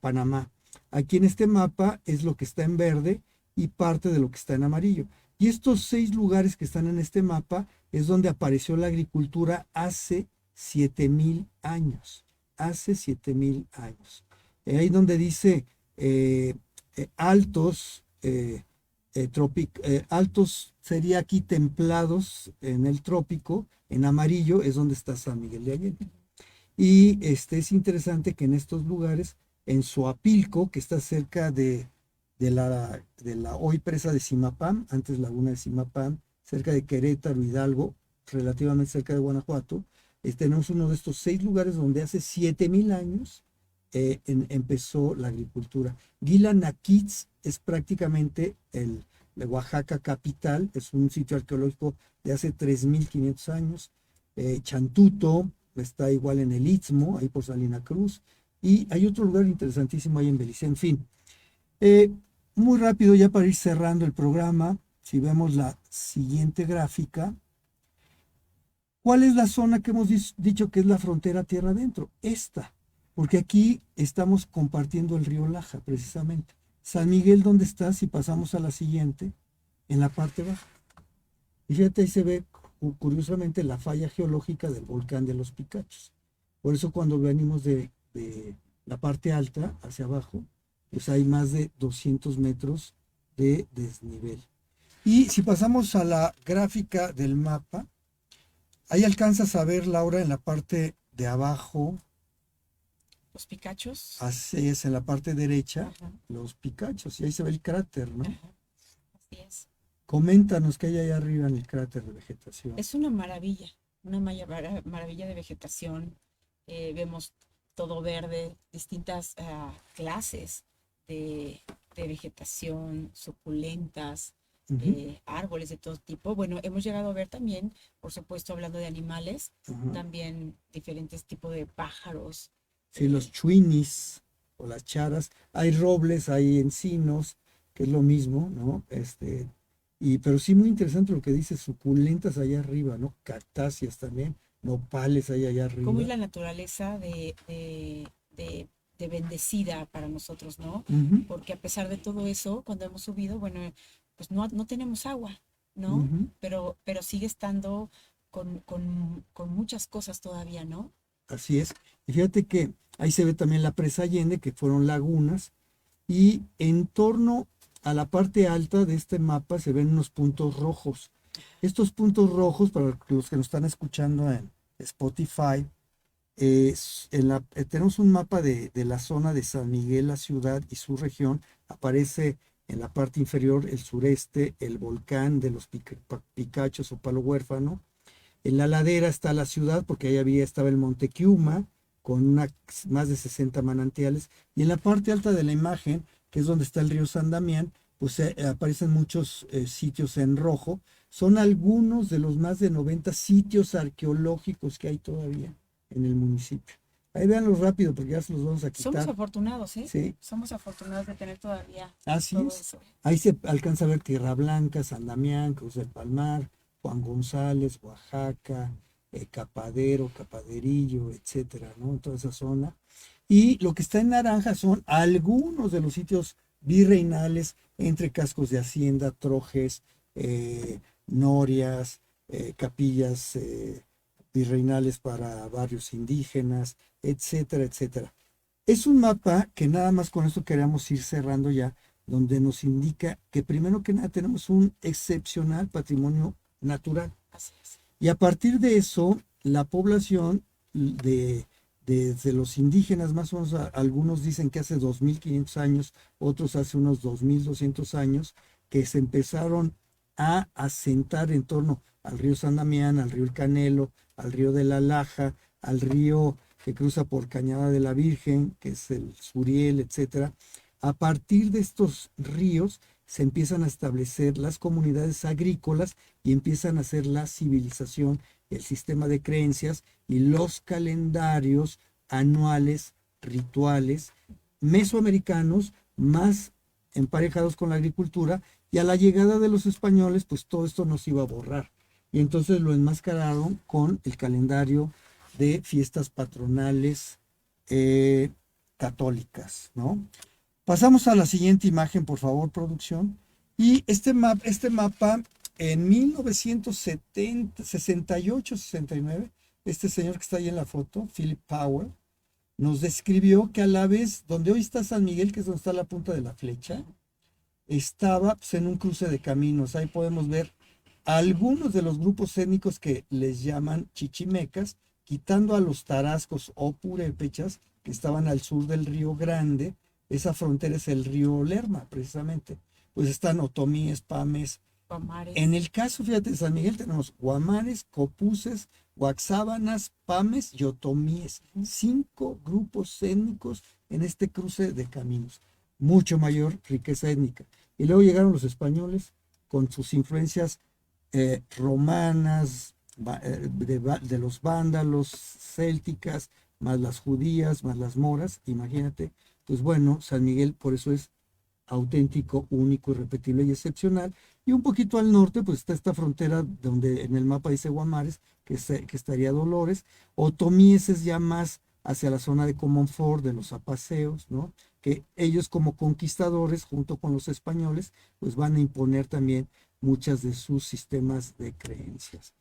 Panamá. Aquí en este mapa es lo que está en verde y parte de lo que está en amarillo. Y estos 6 lugares que están en este mapa es donde apareció la agricultura hace 7000 años. Hace 7000 años. Ahí donde dice altos, altos sería aquí templados en el trópico, en amarillo es donde está San Miguel de Allende. Y es interesante que en estos lugares, en Zoapilco, que está cerca de la hoy presa de Zimapán, antes laguna de Zimapán, cerca de Querétaro, Hidalgo, relativamente cerca de Guanajuato, tenemos uno de estos 6 lugares donde hace 7000 años empezó la agricultura. Guilanaquitz es prácticamente la Oaxaca capital, es un sitio arqueológico de hace 3500 años. Chantuto está igual en el Istmo, ahí por Salina Cruz, y hay otro lugar interesantísimo ahí en Belice. En fin, muy rápido ya para ir cerrando el programa, si vemos la siguiente gráfica, ¿cuál es la zona que hemos dicho que es la frontera tierra adentro? Esta, porque aquí estamos compartiendo el río Laja, precisamente. San Miguel, ¿dónde está? Si pasamos a la siguiente, en la parte baja. Y fíjate, ahí se ve curiosamente la falla geológica del volcán de los Picachos. Por eso cuando venimos de la parte alta hacia abajo, pues hay más de 200 metros de desnivel. Y si pasamos a la gráfica del mapa, ahí alcanzas a ver, Laura, en la parte de abajo. Los Picachos. Así es, en la parte derecha, Ajá. los Picachos, y ahí se ve el cráter, ¿no? Ajá. Así es. Coméntanos qué hay allá arriba en el cráter de vegetación. Es una maravilla maravilla de vegetación. Vemos todo verde, distintas clases de vegetación, suculentas, árboles de todo tipo. Bueno, hemos llegado a ver también, por supuesto, hablando de animales, también diferentes tipos de pájaros. Sí, los chuinis o las charas. Hay robles, hay encinos, que es lo mismo, ¿no? Pero sí muy interesante lo que dice, suculentas allá arriba, ¿no? Cactáceas también, nopales allá arriba. Cómo es la naturaleza de bendecida para nosotros, ¿no? Porque a pesar de todo eso, cuando hemos subido, bueno, pues no tenemos agua, ¿no? Pero sigue estando con muchas cosas todavía, ¿no? Así es. Y fíjate que ahí se ve también la presa Allende, que fueron lagunas, y en torno a la parte alta de este mapa se ven unos puntos rojos. Estos puntos rojos, para los que nos están escuchando en Spotify, tenemos un mapa de la zona de San Miguel, la ciudad y su región. Aparece en la parte inferior el sureste, el volcán de los Picachos o Palo Huérfano. En la ladera está la ciudad, porque ahí estaba el Monte Kiuma, con más de 60 manantiales. Y en la parte alta de la imagen, que es donde está el río San Damián, pues aparecen muchos sitios en rojo. Son algunos de los más de 90 sitios arqueológicos que hay todavía en el municipio. Ahí véanlo rápido porque ya se los vamos a Somos quitar. afortunados, ¿eh? Sí, Somos afortunados de tener todavía así todo es. eso. Ahí se alcanza a ver Tierra Blanca, San Damián, Cruz del Palmar, Juan González, Oaxaca, Capadero, Capaderillo, etcétera, ¿no? En toda esa zona. Y lo que está en naranja son algunos de los sitios virreinales entre cascos de hacienda, trojes, norias, capillas virreinales para barrios indígenas, etcétera, etcétera. Es un mapa que nada más con esto queríamos ir cerrando ya, donde nos indica que primero que nada tenemos un excepcional patrimonio natural. Así es. Y a partir de eso, la población desde los indígenas, más o menos, algunos dicen que hace 2500 años, otros hace unos 2200 años, que se empezaron a asentar en torno al río San Damián, al río El Canelo, al río de la Laja, al río que cruza por Cañada de la Virgen, que es el Suriel, etcétera. A partir de estos ríos se empiezan a establecer las comunidades agrícolas y empiezan a hacer la civilización, el sistema de creencias y los calendarios anuales, rituales, mesoamericanos, más emparejados con la agricultura, y a la llegada de los españoles, pues todo esto nos iba a borrar. Y entonces lo enmascararon con el calendario de fiestas patronales católicas, ¿no? Pasamos a la siguiente imagen, por favor, producción. Y este mapa en 1968-69, este señor que está ahí en la foto, Philip Powell, nos describió que a la vez, donde hoy está San Miguel, que es donde está la punta de la flecha, estaba pues, en un cruce de caminos. Ahí podemos ver algunos de los grupos étnicos que les llaman chichimecas, quitando a los tarascos o purépechas que estaban al sur del Río Grande. Esa frontera es el río Lerma, precisamente. Pues están otomíes, pames. Guamares. En el caso, fíjate, de San Miguel tenemos guamares, copuses, guaxábanas, pames y otomíes. 5 grupos étnicos en este cruce de caminos. Mucho mayor riqueza étnica. Y luego llegaron los españoles con sus influencias romanas, de los vándalos, célticas, más las judías, más las moras, imagínate. Pues bueno, San Miguel por eso es auténtico, único, irrepetible y excepcional. Y un poquito al norte, pues está esta frontera donde en el mapa dice Guamares, que estaría Dolores. Otomíes es ya más hacia la zona de Comonfort, de los apaseos, ¿no? Que ellos como conquistadores, junto con los españoles, pues van a imponer también muchas de sus sistemas de creencias.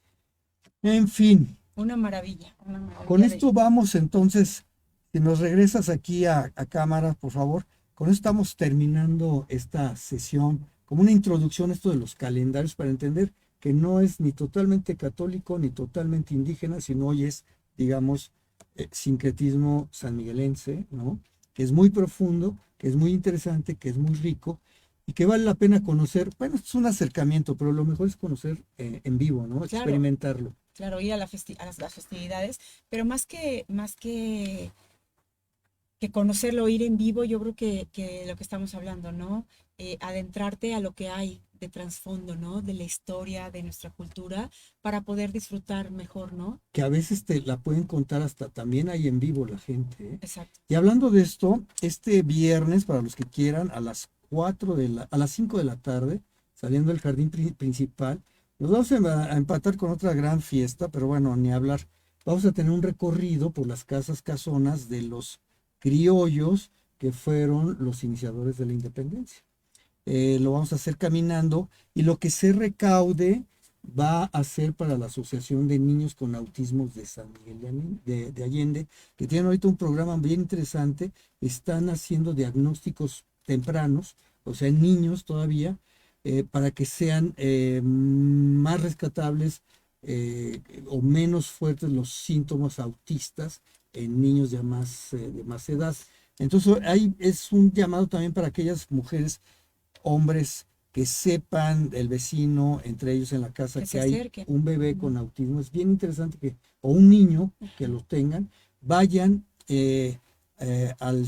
En fin. Una maravilla, una maravilla. Con esto vamos entonces, si nos regresas aquí a cámara, por favor, con esto estamos terminando esta sesión, como una introducción a esto de los calendarios para entender que no es ni totalmente católico ni totalmente indígena, sino hoy es, digamos, sincretismo sanmiguelense, ¿no? Que es muy profundo, que es muy interesante, que es muy rico y que vale la pena conocer. Bueno, es un acercamiento, pero lo mejor es conocer en vivo, ¿no? Claro. Experimentarlo. Claro, ir a, las festividades, pero que conocerlo, ir en vivo, yo creo que lo que estamos hablando, ¿no? Adentrarte a lo que hay de trasfondo, ¿no? De la historia, de nuestra cultura, para poder disfrutar mejor, ¿no? Que a veces te la pueden contar hasta también ahí en vivo la gente, ¿eh? Exacto. Y hablando de esto, este viernes, para los que quieran, a las 5 de la tarde, saliendo del jardín principal, nos vamos a empatar con otra gran fiesta, pero bueno, ni hablar. Vamos a tener un recorrido por las casas casonas de los criollos que fueron los iniciadores de la independencia. Lo vamos a hacer caminando y lo que se recaude va a ser para la Asociación de Niños con Autismos de San Miguel de Allende, que tienen ahorita un programa bien interesante. Están haciendo diagnósticos tempranos, o sea, en niños todavía, para que sean más rescatables o menos fuertes los síntomas autistas en niños de más edad. Entonces, ahí es un llamado también para aquellas mujeres, hombres que sepan del vecino, entre ellos en la casa, que hay un bebé con autismo. Es bien interesante o un niño que lo tengan, vayan al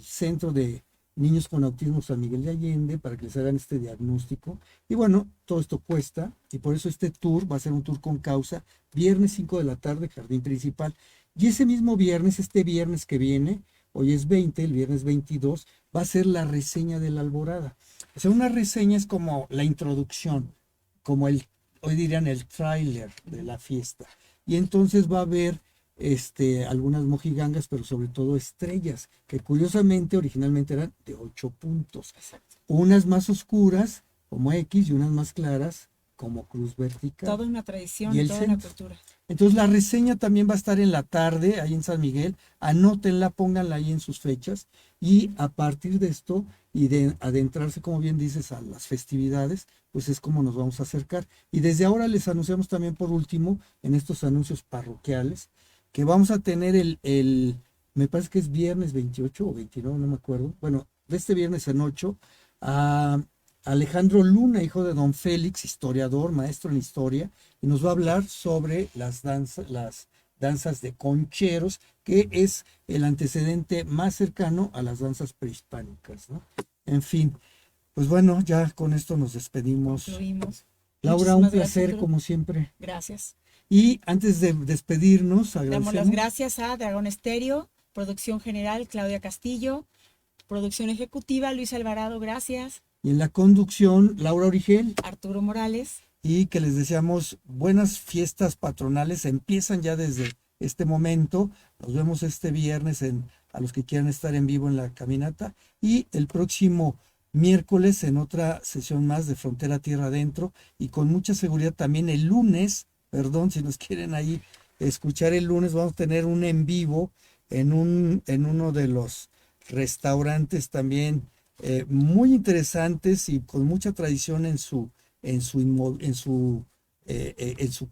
centro de niños con autismo San Miguel de Allende para que les hagan este diagnóstico. Y bueno, todo esto cuesta y por eso este tour va a ser un tour con causa, viernes 5 de la tarde, jardín principal. Y ese mismo viernes, este viernes que viene, hoy es 20, el viernes 22, va a ser la reseña de la Alborada. O sea, una reseña es como la introducción, como hoy dirían el tráiler de la fiesta. Y entonces va a haber algunas mojigangas, pero sobre todo estrellas, que curiosamente originalmente eran de 8 puntos. Exacto. Unas más oscuras, como X, y unas más claras, como cruz vertical. Toda una tradición, Y el toda una centro. cultura. Entonces la reseña también va a estar en la tarde, ahí en San Miguel. Anótenla, pónganla ahí en sus fechas. Y a partir de esto, y de adentrarse, como bien dices, a las festividades, pues es como nos vamos a acercar. Y desde ahora les anunciamos también por último, en estos anuncios parroquiales, que vamos a tener me parece que es viernes 28 o 29, no me acuerdo. Bueno, de este viernes en 8, a Alejandro Luna, hijo de don Félix, historiador, maestro en historia, y nos va a hablar sobre las danzas de concheros, que es el antecedente más cercano a las danzas prehispánicas, ¿no? En fin, pues bueno, ya con esto nos despedimos. Concluimos. Laura, un Muchísimas gracias, placer Arturo. como siempre. Gracias. Y antes de despedirnos, Damos las agradecemos. gracias a Dragón Estéreo, producción general Claudia Castillo, producción ejecutiva Luis Alvarado, gracias. Y en la conducción, Laura Origel. Arturo Morales. Y que les deseamos buenas fiestas patronales. Empiezan ya desde este momento. Nos vemos este viernes a los que quieran estar en vivo en la caminata. Y el próximo miércoles en otra sesión más de Frontera Tierra Adentro. Y con mucha seguridad también el lunes, perdón, si nos quieren ahí escuchar el lunes, vamos a tener un en vivo en uno de los restaurantes también muy interesantes y con mucha tradición en su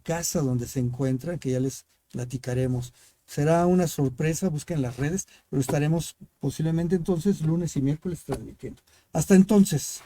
casa donde se encuentran, que ya les platicaremos. Será una sorpresa, busquen las redes, pero estaremos posiblemente entonces lunes y miércoles transmitiendo. Hasta entonces.